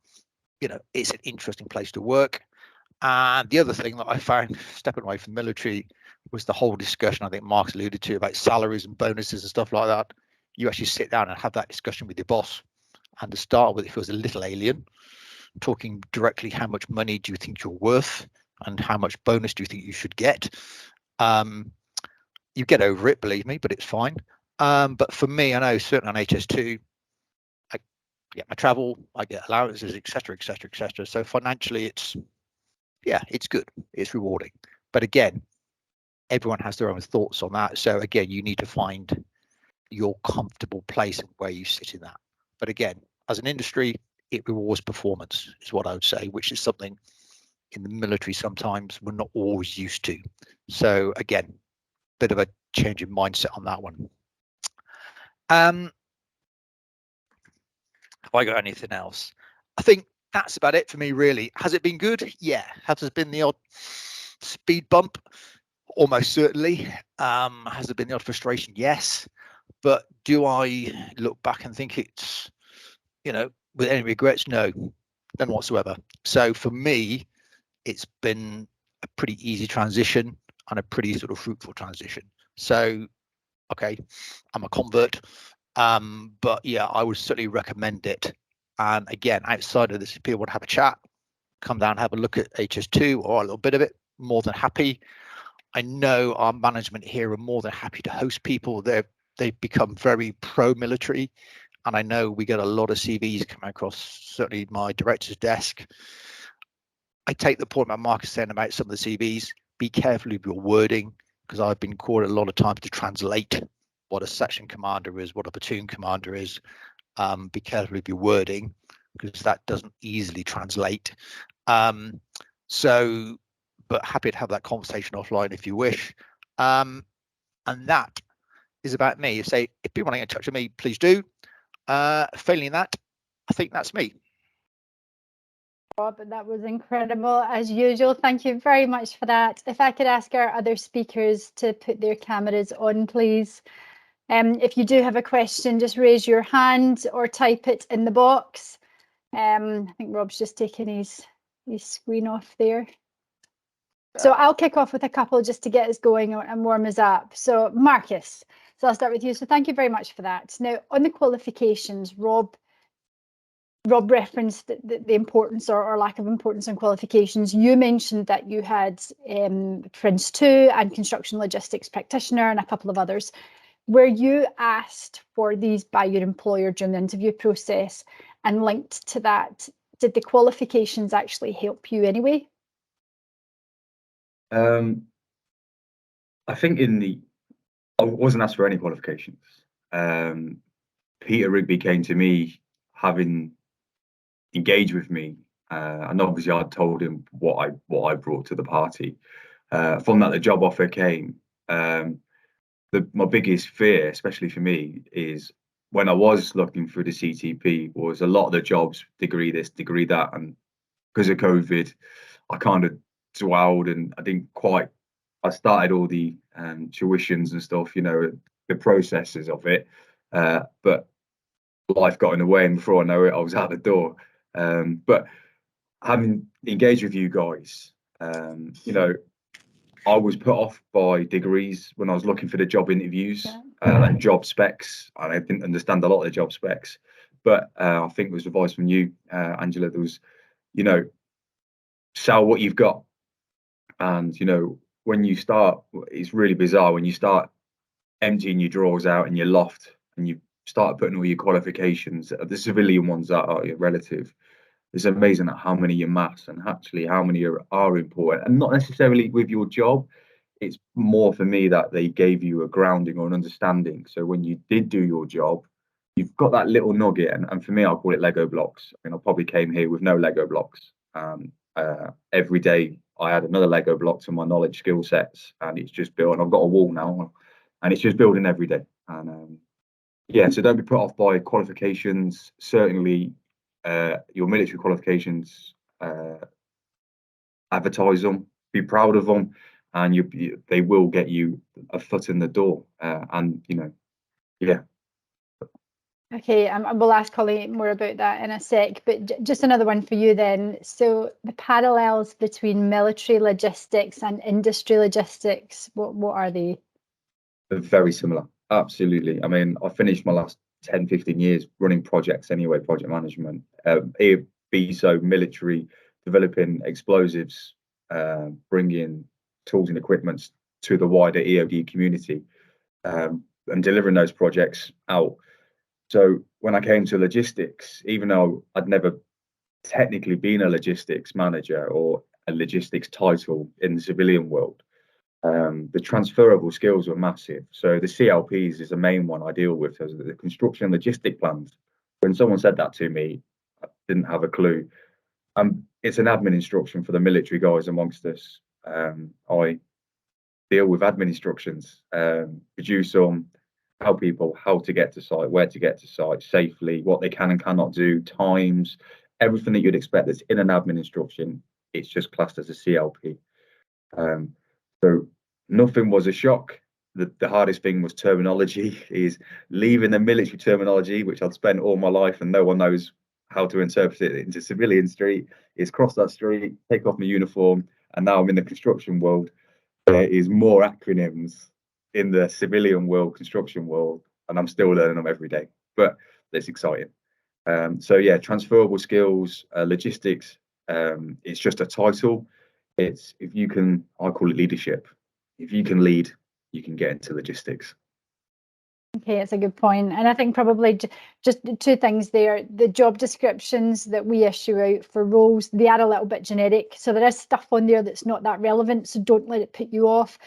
you know, it's an interesting place to work. And the other thing that I found stepping away from the military was the whole discussion I think Mark's alluded to about salaries and bonuses and stuff like that. You actually sit down and have that discussion with your boss. And to start with, it feels a little alien, talking directly how much money do you think you're worth and how much bonus do you think you should get. You get over it, believe me, but it's fine. But for me, I know certainly on HS2, I get my travel, I get allowances, etc., etc., etc. So financially, it's good, it's rewarding. But again, everyone has their own thoughts on that. So again, you need to find your comfortable place and where you sit in that. But again, as an industry, it rewards performance, is what I would say, which is something in the military sometimes we're not always used to. So again, bit of a change in mindset on that one. Have I got anything else? I think that's about it for me, really. Has it been good? Yeah. Has there been the odd speed bump? Almost certainly. Has there been the odd frustration? Yes. But do I look back and think it's, you know, with any regrets? No, none whatsoever. So for me, it's been a pretty easy transition and a pretty sort of fruitful transition. So, okay, I'm a convert. But yeah, I would certainly recommend it. And again, outside of this, if people want to have a chat, come down and have a look at HS2 or a little bit of it, more than happy. I know our management here are more than happy to host people. They've become very pro-military, and I know we get a lot of CVs coming across, certainly my director's desk. I take the point that Mark is saying about some of the CVs. Be careful of your wording, because I've been called a lot of times to translate what a section commander is, what a platoon commander is. Be careful of your wording, because that doesn't easily translate. But happy to have that conversation offline if you wish. And that is about me. Say, if people want to get in touch with me, please do. Failing that, I think that's me. Rob, that was incredible as usual. Thank you very much for that. If I could ask our other speakers to put their cameras on, please. If you do have a question, just raise your hand or type it in the box. I think Rob's just taking his screen off there. So I'll kick off with a couple just to get us going and warm us up. So Marcus, so I'll start with you. So thank you very much for that. Now on the qualifications, Rob referenced the importance or lack of importance on qualifications. You mentioned that you had Prince 2 and construction logistics practitioner and a couple of others. Were you asked for these by your employer during the interview process, and linked to that, did the qualifications actually help you anyway? I think I wasn't asked for any qualifications. Peter Rigby came to me, having engaged with me, and obviously I told him what I brought to the party. From that, the job offer came. My biggest fear, especially for me, is when I was looking through the CTP, was a lot of the jobs, degree this, degree that, and because of COVID, I kind of dwelled and I started all the tuitions and stuff, you know, the processes of it, but life got in the way, and before I know it, I was out the door. But having engaged with you guys, you know, I was put off by degrees when I was looking for the job interviews and job specs. And I didn't understand a lot of the job specs. But I think it was advice from you, Angela. There was, you know, sell what you've got. And, you know, when you start, it's really bizarre when you start emptying your drawers out in your loft and you start putting all your qualifications, the civilian ones that are your relative. It's amazing at how many you mass and actually how many are important, and not necessarily with your job. It's more for me that they gave you a grounding or an understanding. So when you did do your job, you've got that little nugget. And for me, I call it Lego blocks. I mean, I probably came here with no Lego blocks. Every day I add another Lego block to my knowledge skill sets, and it's just built. And I've got a wall now, and it's just building every day. And yeah, so don't be put off by qualifications. Certainly, your military qualifications, advertise them, be proud of them, and they will get you a foot in the door. And you know, yeah. Okay, we'll ask Holly more about that in a sec, but just another one for you then. So the parallels between military logistics and industry logistics, what are they? They're very similar, absolutely. I mean, I finished my last 10, 15 years running projects anyway, project management. It be so military, developing explosives, bringing tools and equipment to the wider EOD community, and delivering those projects out. So when I came to logistics, even though I'd never technically been a logistics manager or a logistics title in the civilian world, the transferable skills were massive. So the CLPs is the main one I deal with, as the construction and logistic plans. When someone said that to me, I didn't have a clue. It's an admin instruction for the military guys amongst us. I deal with admin instructions, produce them, tell people how to get to site, where to get to site safely, what they can and cannot do, times, everything that you'd expect that's in an admin instruction. It's just classed as a CLP. So nothing was a shock. The hardest thing was terminology, is leaving the military terminology, which I'd spent all my life and no one knows how to interpret it into civilian street, is cross that street, take off my uniform, and now I'm in the construction world. There is more acronyms in the civilian world, construction world, and I'm still learning them every day, but it's exciting. So yeah, transferable skills, logistics, it's just a title. It's, if you can, I call it leadership. If you can lead, you can get into logistics. Okay, that's a good point. And I think probably just two things there. The job descriptions that we issue out for roles, they are a little bit generic. So there is stuff on there that's not that relevant. So don't let it put you off.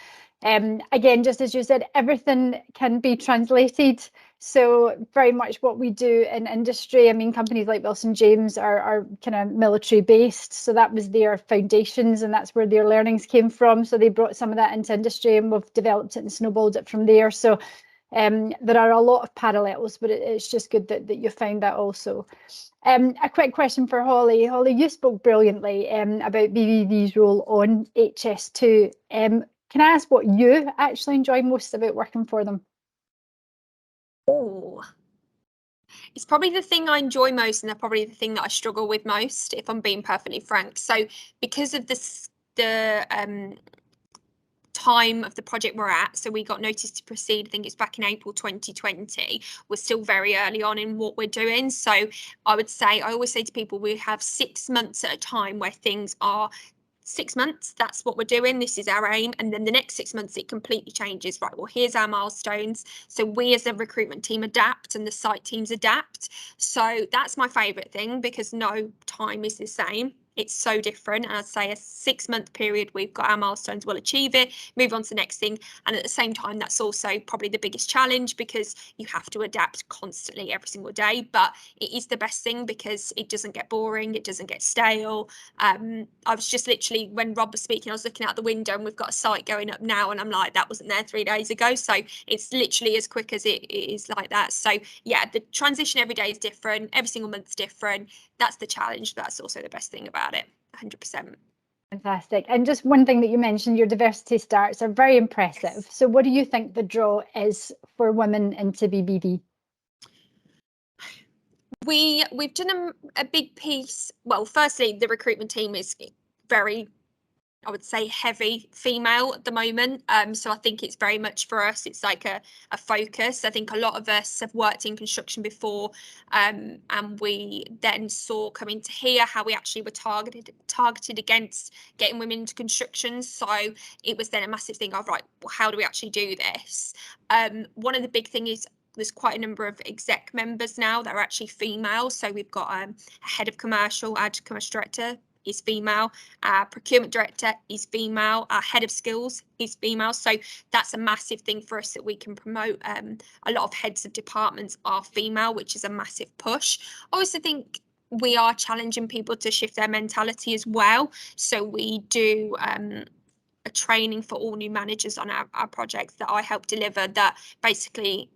Again, just as you said, everything can be translated. So very much what we do in industry, I mean, companies like Wilson James are kind of military based. So that was their foundations and that's where their learnings came from. So they brought some of that into industry and we've developed it and snowballed it from there. So there are a lot of parallels, but it's just good that you found that also. A quick question for Holly. Holly, you spoke brilliantly about BBV's role on HS2. Can I ask what you actually enjoy most about working for them? Oh, it's probably the thing I enjoy most, and probably the thing that I struggle with most, if I'm being perfectly frank. So because of the time of the project we're at, so we got notice to proceed, I think it's back in April 2020. We're still very early on in what we're doing. So I would say, I always say to people, we have 6 months at a time where things are 6 months, that's what we're doing, this is our aim, and then the next 6 months it completely changes. Right, well, here's our milestones. So we as a recruitment team adapt and the site teams adapt. So that's my favorite thing, because no time is the same. It's so different. And I'd say a 6 month period, we've got our milestones, we'll achieve it, move on to the next thing. And at the same time, that's also probably the biggest challenge, because you have to adapt constantly every single day. But it is the best thing because it doesn't get boring, it doesn't get stale. I was just literally, when Rob was speaking, I was looking out the window and we've got a site going up now, and I'm like, that wasn't there 3 days ago. So it's literally as quick as it is like that. So yeah, the transition every day is different, every single month's different. That's the challenge, but that's also the best thing about it. 100%. Fantastic. And just one thing that you mentioned, your diversity starts are very impressive. Yes. So what do you think the draw is for women into BBV? We've done a big piece. Well, firstly, the recruitment team is very I would say heavy female at the moment. So I think it's very much for us, it's like a focus. I think a lot of us have worked in construction before, and we then saw coming to here how we actually were targeted against getting women into construction. So it was then a massive thing of, right, well, how do we actually do this? One of the big things is there's quite a number of exec members now that are actually female. So we've got a head of commercial, our commercial director is female, our procurement director is female, our head of skills is female. So that's a massive thing for us that we can promote. A lot of heads of departments are female, which is a massive push. I also think we are challenging people to shift their mentality as well. So we do a training for all new managers on our projects that I help deliver, that basically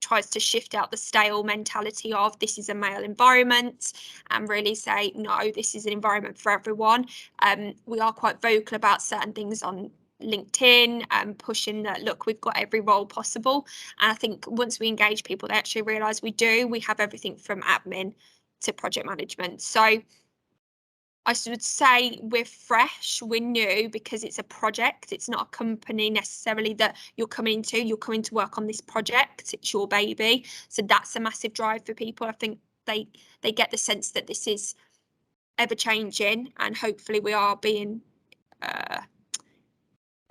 tries to shift out the stale mentality of this is a male environment and really say, no, this is an environment for everyone. We are quite vocal about certain things on LinkedIn and pushing that, look, we've got every role possible. And I think once we engage people, they actually realise we have everything from admin to project management. So I would say we're fresh, we're new, because it's a project. It's not a company necessarily that you're coming to work on this project. It's your baby. So that's a massive drive for people. I think they get the sense that this is ever changing, and hopefully we are being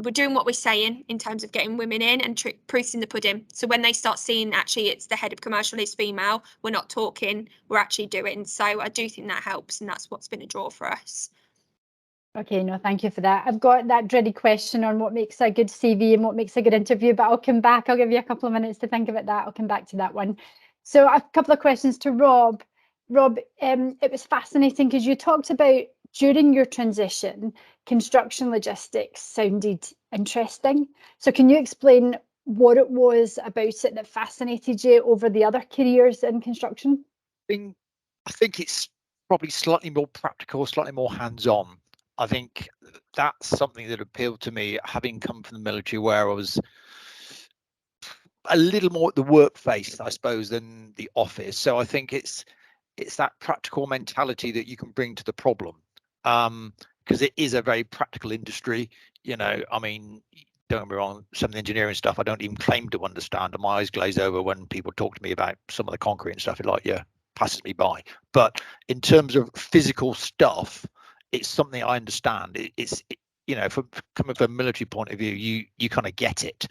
we're doing what we're saying in terms of getting women in and proofs in the pudding. So when they start seeing actually it's the head of commercial is female, we're not talking, we're actually doing. So I do think that helps, and that's what's been a draw for us. Okay, no, thank you for that. I've got that dreaded question on what makes a good CV and what makes a good interview, but I'll come back. I'll give you a couple of minutes to think about that. I'll come back to that one. So a couple of questions to Rob. Rob, it was fascinating because you talked about during your transition, construction logistics sounded interesting. So can you explain what it was about it that fascinated you over the other careers in construction? I think it's probably slightly more practical, slightly more hands-on. I think that's something that appealed to me, having come from the military, where I was a little more at the work face, I suppose, than the office. So I think it's that practical mentality that you can bring to the problem, because it is a very practical industry. You know, I mean, don't get me wrong, some of the engineering stuff I don't even claim to understand, and my eyes glaze over when people talk to me about some of the concrete and stuff. It's like, yeah, passes me by. But in terms of physical stuff, it's something I understand. You know, from coming from a military point of view, you kind of get it.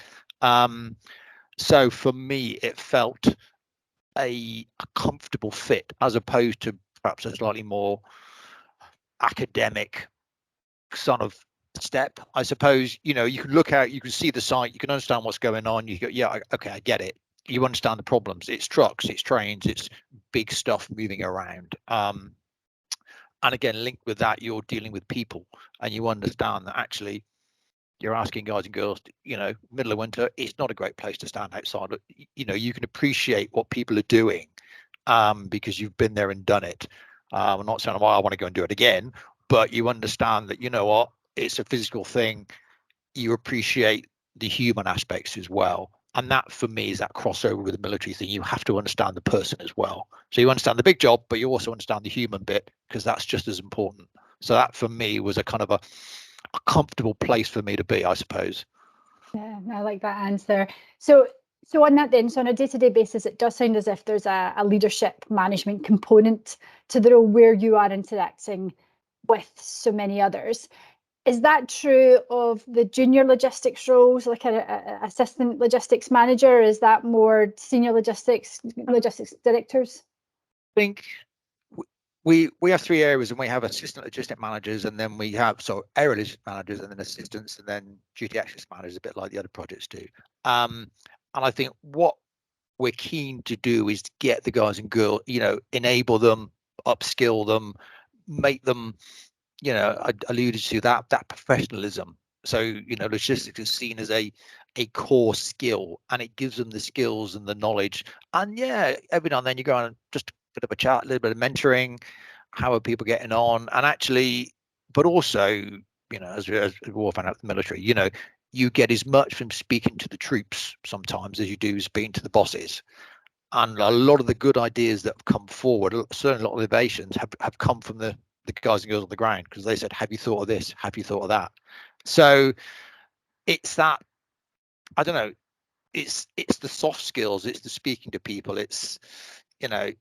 So for me, it felt a comfortable fit, as opposed to perhaps a slightly more academic sort of step, I suppose. You know, you can look out, you can see the site, you can understand what's going on. You go, yeah, okay, I get it. You understand the problems. It's trucks, it's trains, it's big stuff moving around. And again, linked with that, you're dealing with people, and you understand that actually you're asking guys and girls, you know, middle of winter, it's not a great place to stand outside. You know, you can appreciate what people are doing because you've been there and done it. I'm not saying, well, I want to go and do it again, but you understand that, you know what, it's a physical thing. You appreciate the human aspects as well. And that, for me, is that crossover with the military thing. You have to understand the person as well. So you understand the big job, but you also understand the human bit, because that's just as important. So that, for me, was a kind of a comfortable place for me to be, I suppose. Yeah, I like that answer. So on that then, so on a day-to-day basis, it does sound as if there's a leadership management component to the role where you are interacting with so many others. Is that true of the junior logistics roles, like an assistant logistics manager? Is that more senior logistics directors? I think we have three areas, and we have assistant logistic managers, and then we have area logistic managers, and then assistants, and then duty access managers, a bit like the other projects do. And I think what we're keen to do is to get the guys and girls, you know, enable them, upskill them, make them, you know, I alluded to that professionalism. So, you know, logistics is seen as a core skill, and it gives them the skills and the knowledge. And yeah, every now and then you go on just a bit of a chat, a little bit of mentoring. How are people getting on? And actually, but also, you know, as we all found out the military, you know, you get as much from speaking to the troops sometimes as you do speaking to the bosses. And a lot of the good ideas that have come forward, certainly a lot of innovations have come from the the guys and girls on the ground, because they said, have you thought of this? Have you thought of that? So it's that, I don't know, it's the soft skills, it's the speaking to people, it's, you know,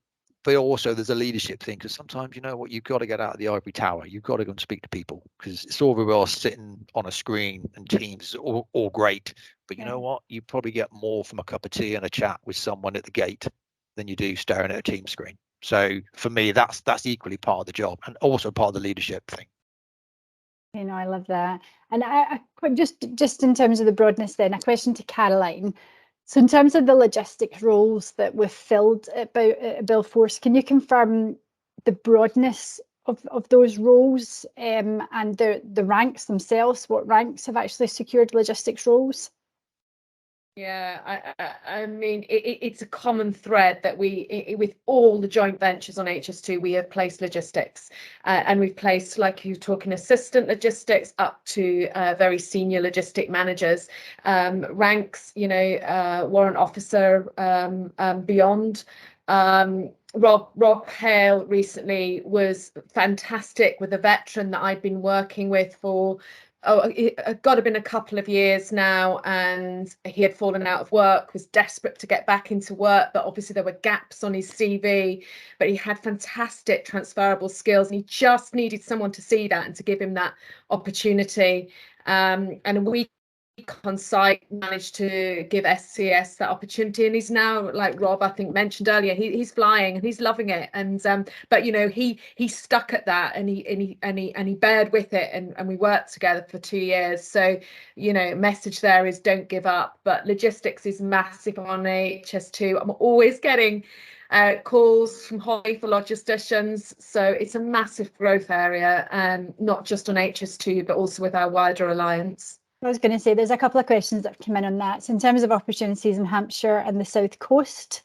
but also there's a leadership thing, because sometimes, you know what, you've got to get out of the ivory tower, you've got to go and speak to people, because it's all very well sitting on a screen and Teams is all great, but you know what, you probably get more from a cup of tea and a chat with someone at the gate than you do staring at a Teams screen. So for me, that's equally part of the job and also part of the leadership thing. You know, I love that. And I just in terms of the broadness then, a question to Caroline. So in terms of the logistics roles that we've filled at BuildForce, can you confirm the broadness of those roles and the ranks themselves? What ranks have actually secured logistics roles? Yeah, I mean, it's a common thread that with all the joint ventures on HS2, we have placed logistics, and we've placed, like you're talking, assistant logistics up to very senior logistic managers, ranks, you know, warrant officer, beyond. Rob Hale recently was fantastic with a veteran that I'd been working with for it got to been a couple of years now, and he had fallen out of work, was desperate to get back into work, but obviously there were gaps on his CV, but he had fantastic transferable skills, and he just needed someone to see that and to give him that opportunity. And we on site managed to give SCS that opportunity, and he's now, like Rob I think mentioned earlier, he's flying and he's loving it. And but you know, he stuck at that, and he bared with it, and we worked together for 2 years. So, you know, message there is don't give up. But logistics is massive on HS2. I'm always getting calls from Holly for logisticians, so it's a massive growth area, and not just on HS2 but also with our wider alliance. I was going to say there's a couple of questions that have come in on that. So in terms of opportunities in Hampshire and the South Coast.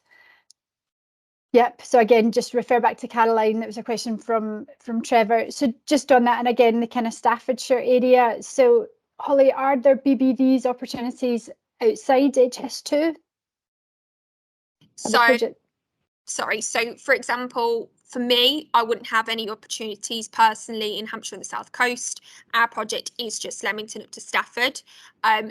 Yep. So again, just refer back to Caroline. That was a question from Trevor. So just on that, and again, the kind of Staffordshire area. So Holly, are there BBV's opportunities outside HS2? So for example, for me, I wouldn't have any opportunities personally in Hampshire and the South Coast. Our project is just Leamington up to Stafford.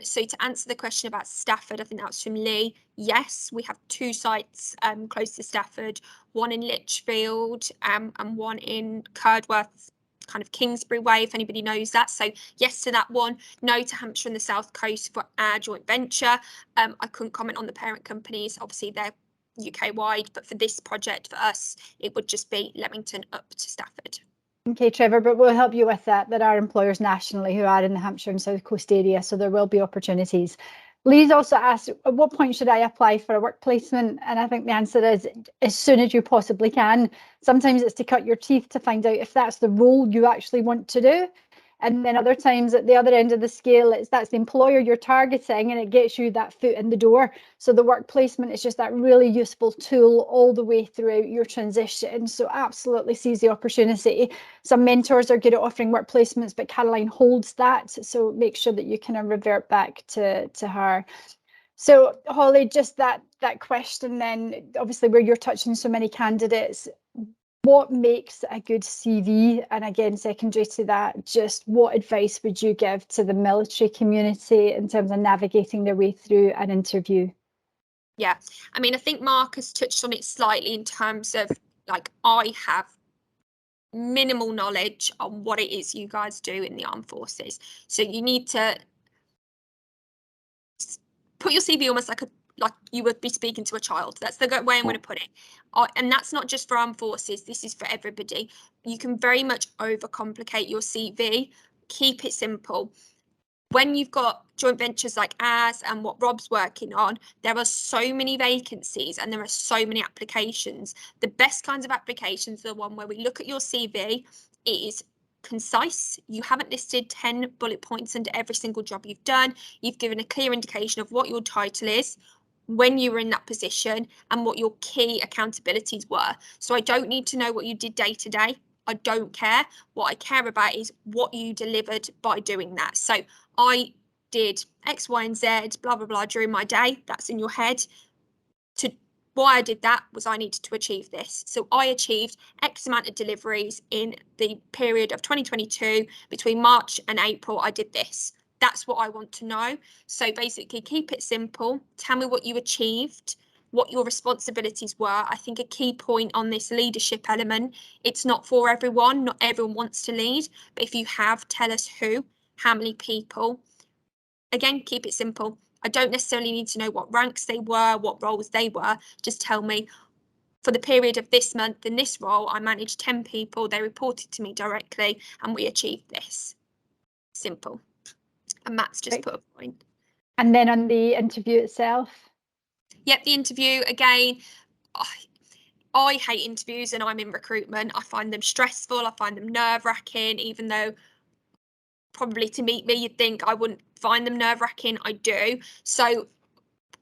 So to answer the question about Stafford, I think that was from Lee. Yes, we have 2 sites close to Stafford, one in Lichfield and one in Curdworth, kind of Kingsbury way, if anybody knows that. So yes to that one, no to Hampshire and the South Coast for our joint venture. I couldn't comment on the parent companies. Obviously, they're UK wide, but for this project, for us, it would just be Leamington up to Stafford. Okay, Trevor, but we'll help you with that. There are employers nationally who are in the Hampshire and South Coast area, so there will be opportunities. Lee's also asked, at what point should I apply for a work placement? And I think the answer is as soon as you possibly can. Sometimes it's to cut your teeth to find out if that's the role you actually want to do. And then other times at the other end of the scale, that's the employer you're targeting, and it gets you that foot in the door. So the work placement is just that really useful tool all the way throughout your transition. So absolutely seize the opportunity. Some mentors are good at offering work placements, but Caroline holds that. So make sure that you kind of revert back to her. So Holly, just that question then, obviously where you're touching so many candidates, what makes a good CV? And again, secondary to that, just what advice would you give to the military community in terms of navigating their way through an interview? Yeah, I mean, I think Marcus touched on it slightly in terms of, like, I have minimal knowledge on what it is you guys do in the armed forces. So you need to put your CV almost like you would be speaking to a child. That's the way I'm going to put it. And that's not just for armed forces. This is for everybody. You can very much overcomplicate your CV. Keep it simple. When you've got joint ventures like ours and what Rob's working on, there are so many vacancies and there are so many applications. The best kinds of applications are the one where we look at your CV. It is concise. You haven't listed 10 bullet points under every single job you've done. You've given a clear indication of what your title is, when you were in that position, and what your key accountabilities were. So I don't need to know what you did day to day. I don't care. What I care about is what you delivered by doing that. So I did X, Y, and Z, blah, blah, blah during my day. That's in your head. To why I did that was I needed to achieve this. So I achieved X amount of deliveries in the period of 2022. Between March and April, I did this. That's what I want to know. So basically, keep it simple. Tell me what you achieved, what your responsibilities were. I think a key point on this leadership element, it's not for everyone. Not everyone wants to lead. But if you have, tell us who, how many people. Again, keep it simple. I don't necessarily need to know what ranks they were, what roles they were. Just tell me, for the period of this month in this role, I managed 10 people. They reported to me directly and we achieved this. Simple. And Matt's just put a point. And then on the interview itself? Yep, the interview, again, I hate interviews and I'm in recruitment. I find them stressful. I find them nerve-wracking, even though probably to meet me, you'd think I wouldn't find them nerve-wracking. I do. So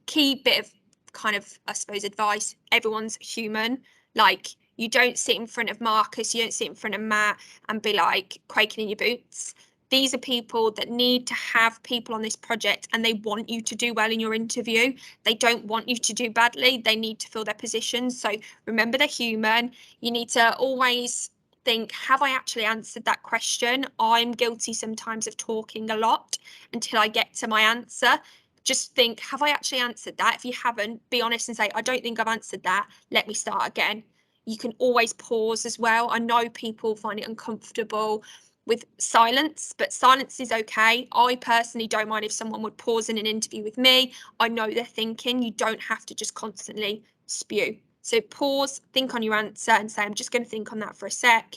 key bit of kind of, I suppose, advice, everyone's human. Like, you don't sit in front of Marcus, you don't sit in front of Matt and be like quaking in your boots. These are people that need to have people on this project and they want you to do well in your interview. They don't want you to do badly. They need to fill their positions. So remember, they're human. You need to always think, have I actually answered that question? I'm guilty sometimes of talking a lot until I get to my answer. Just think, have I actually answered that? If you haven't, be honest and say, I don't think I've answered that. Let me start again. You can always pause as well. I know people find it uncomfortable with silence, but silence is okay. I personally don't mind if someone would pause in an interview with me. I know they're thinking. You don't have to just constantly spew. So pause, think on your answer and say, I'm just going to think on that for a sec.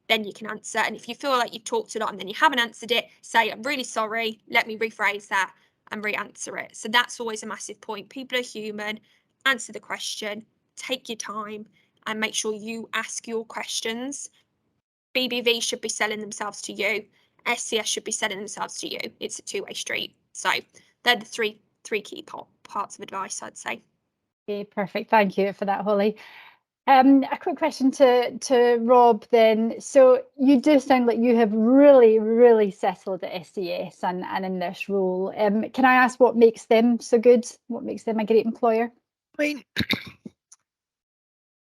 Then you can answer. And if you feel like you've talked a lot and then you haven't answered it, say, I'm really sorry. Let me rephrase that and re-answer it. So that's always a massive point. People are human. Answer the question, take your time and make sure you ask your questions. BBV should be selling themselves to you. SCS should be selling themselves to you. It's a two-way street. So they're the three key parts of advice, I'd say. Okay, perfect. Thank you for that, Holly. A quick question to Rob then. So you do sound like you have really, really settled at SCS and in this role. Can I ask what makes them so good? What makes them a great employer? I mean,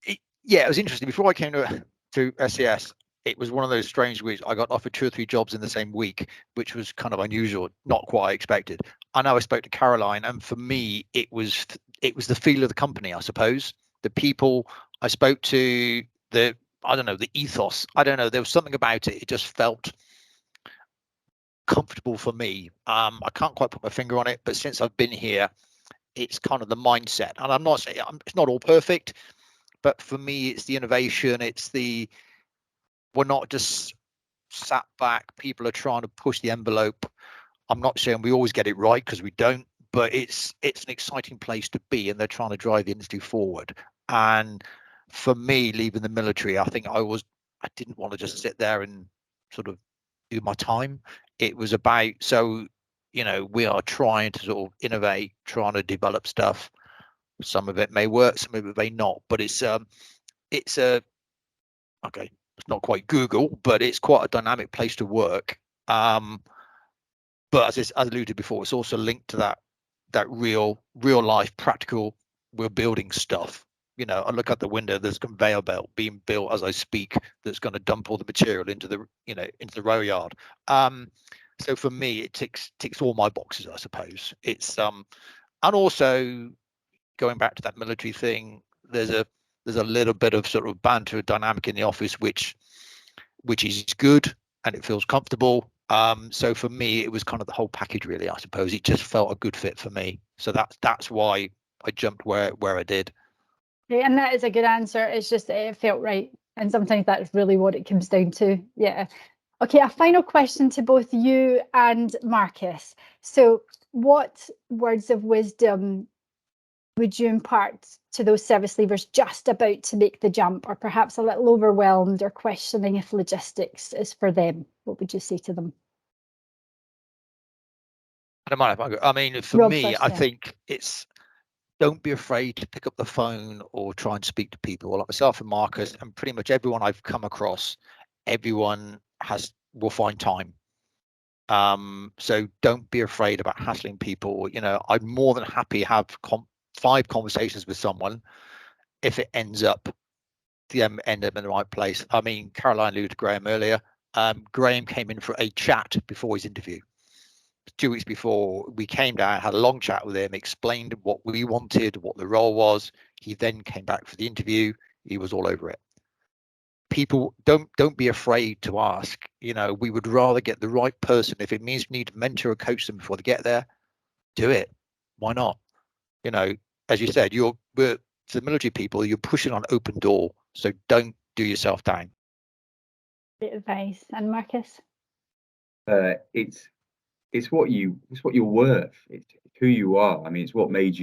it was interesting. Before I came to SCS, it was one of those strange weeks. I got offered 2 or 3 jobs in the same week, which was kind of unusual, not quite expected. I know I spoke to Caroline, and for me, it was the feel of the company, I suppose. The people I spoke to, the ethos. I don't know. There was something about it. It just felt comfortable for me. I can't quite put my finger on it, but since I've been here, it's kind of the mindset. And I'm not saying it's not all perfect, but for me, it's the innovation. It's we're not just sat back. People are trying to push the envelope. I'm not saying we always get it right, because we don't, but it's an exciting place to be, and they're trying to drive the industry forward. And for me, leaving the military, I think I didn't want to just sit there and sort of do my time. It was about, we are trying to sort of innovate, trying to develop stuff. Some of it may work, some of it may not, but it's not quite Google, but it's quite a dynamic place to work. But as I alluded before, it's also linked to that real life, practical, we're building stuff. I look out the window, there's a conveyor belt being built as I speak that's going to dump all the material into the rail yard. So for me, it ticks all my boxes, I suppose. It's and also going back to that military thing, there's a little bit of sort of banter dynamic in the office, which is good and it feels comfortable. So for me, it was kind of the whole package, really. I suppose it just felt a good fit for me. So that's why I jumped where I did. Yeah, and that is a good answer. It's just it felt right, and sometimes that's really what it comes down to. Yeah. Okay, a final question to both you and Marcus. So, what words of wisdom would you impart to those service leavers just about to make the jump, or perhaps a little overwhelmed or questioning if logistics is for them? What would you say to them? I don't mind if I go. I mean, for Rob me, first, I yeah. think it's, don't be afraid to pick up the phone or try and speak to people. Like myself and Marcus, and pretty much everyone I've come across, everyone will find time. So don't be afraid about hassling people. I'm more than happy to have 5 conversations with someone if it ends up in the right place. I mean, Caroline alluded to Graham earlier. Graham came in for a chat before his interview. 2 weeks before, we came down, had a long chat with him, explained what we wanted, what the role was. He then came back for the interview. He was all over it. People, don't be afraid to ask. You know, we would rather get the right person. If it means we need to mentor or coach them before they get there, do it. Why not? You know, as you said, we're to the military people, you're pushing on an open door, so don't do yourself down. Great advice. And Marcus? It's what you're worth. It's who you are. I mean, it's what made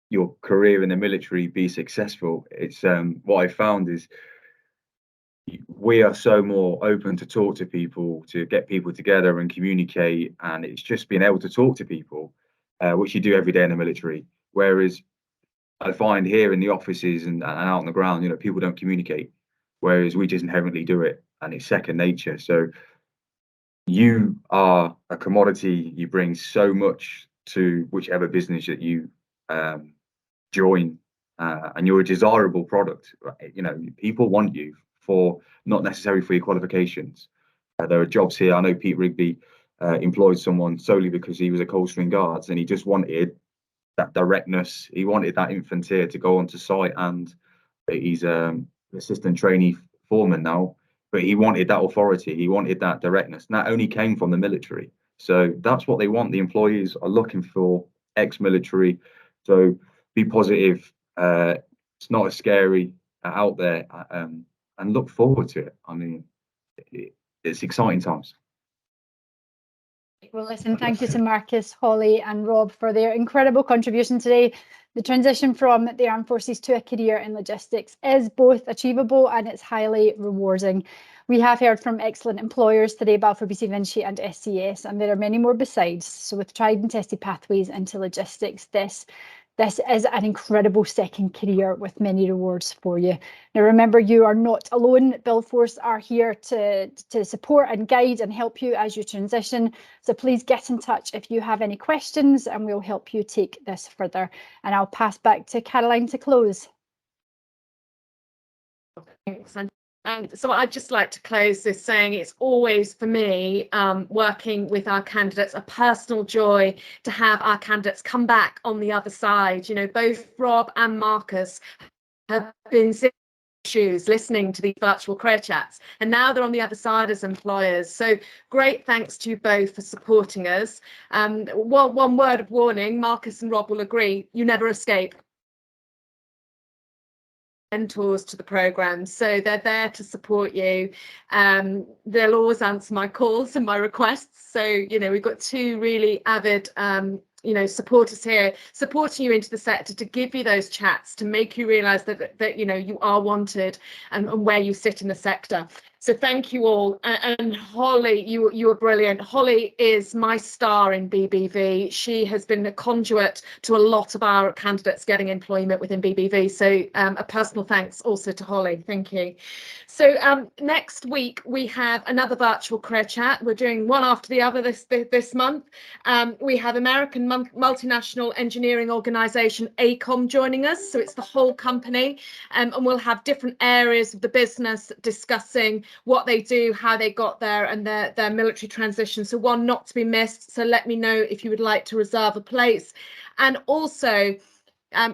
your career in the military be successful. It's what I found is we are so more open to talk to people, to get people together and communicate, and it's just being able to talk to people, which you do every day in the military. Whereas I find here in the offices and out on the ground, you know, people don't communicate, whereas we just inherently do it, and it's second nature. So you are a commodity. You bring so much to whichever business that you join, and you're a desirable product. Right? You know, people want you for not necessarily for your qualifications. There are jobs here. I know Pete Rigby employed someone solely because he was a Coldstream Guards, and he just wanted that directness. He wanted that infanteer to go onto site, and he's assistant trainee foreman now. But he wanted that authority. He wanted that directness. And that only came from the military. So that's what they want. The employees are looking for ex-military. So be positive. It's not as scary out there, and look forward to it. I mean, it's exciting times. Well, listen, thank you to Marcus, Holly and Rob for their incredible contribution today. The transition from the Armed Forces to a career in logistics is both achievable and it's highly rewarding. We have heard from excellent employers today, Balfour, Beatty, Vinci and SCS, and there are many more besides. So with tried and tested pathways into logistics, this is an incredible second career with many rewards for you. Now, remember, you are not alone. BuildForce are here to support and guide and help you as you transition. So please get in touch if you have any questions and we'll help you take this further. And I'll pass back to Caroline to close. Thanks. And so I'd just like to close this saying it's always, for me, working with our candidates, a personal joy to have our candidates come back on the other side. You know, both Rob and Marcus have been shoes listening to these virtual career chats, and now they're on the other side as employers. So great thanks to you both for supporting us. One word of warning, Marcus and Rob will agree, you never escape. Mentors to the program, so they're there to support you. They'll always answer my calls and my requests. So, you know, we've got two really avid you know, supporters here, supporting you into the sector to give you those chats, to make you realise that you know, you are wanted and where you sit in the sector. So thank you all. And Holly, you were brilliant. Holly is my star in BBV. She has been a conduit to a lot of our candidates getting employment within BBV. So a personal thanks also to Holly. Thank you. So next week we have another virtual career chat. We're doing one after the other this month. We have American multinational engineering organisation AECOM joining us. So it's the whole company, and we'll have different areas of the business discussing what they do, how they got there, and their military transition. So one not to be missed. So let me know if you would like to reserve a place. And also,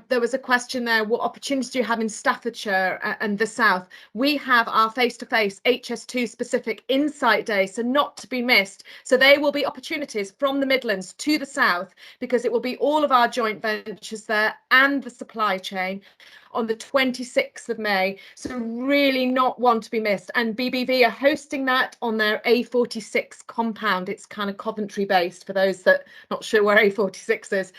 there was a question there, what opportunities do you have in Staffordshire and the South? We have our face-to-face HS2 specific Insight Day, so not to be missed. So there will be opportunities from the Midlands to the South, because it will be all of our joint ventures there and the supply chain on the 26th of May. So really not one to be missed. And BBV are hosting that on their A46 compound. It's kind of Coventry based for those that not sure where A46 is.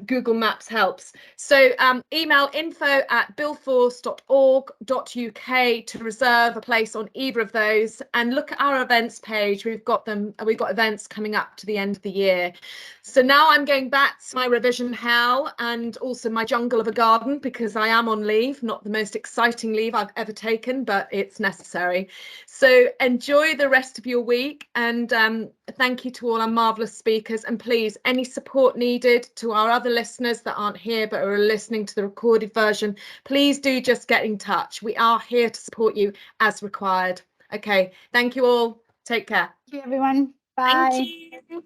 Google Maps helps. So email info@buildforce.org.uk to reserve a place on either of those, and look at our events page. We've got events coming up to the end of the year. So now I'm going back to my revision hell and also my jungle of a garden, because I am am on leave, not the most exciting leave I've ever taken, but it's necessary. So enjoy the rest of your week, and thank you to all our marvellous speakers. And please, any support needed to our other listeners that aren't here but are listening to the recorded version, please do just get in touch. We are here to support you as required. Okay, thank you all. Take care. Thank you, everyone. Bye. Thank you.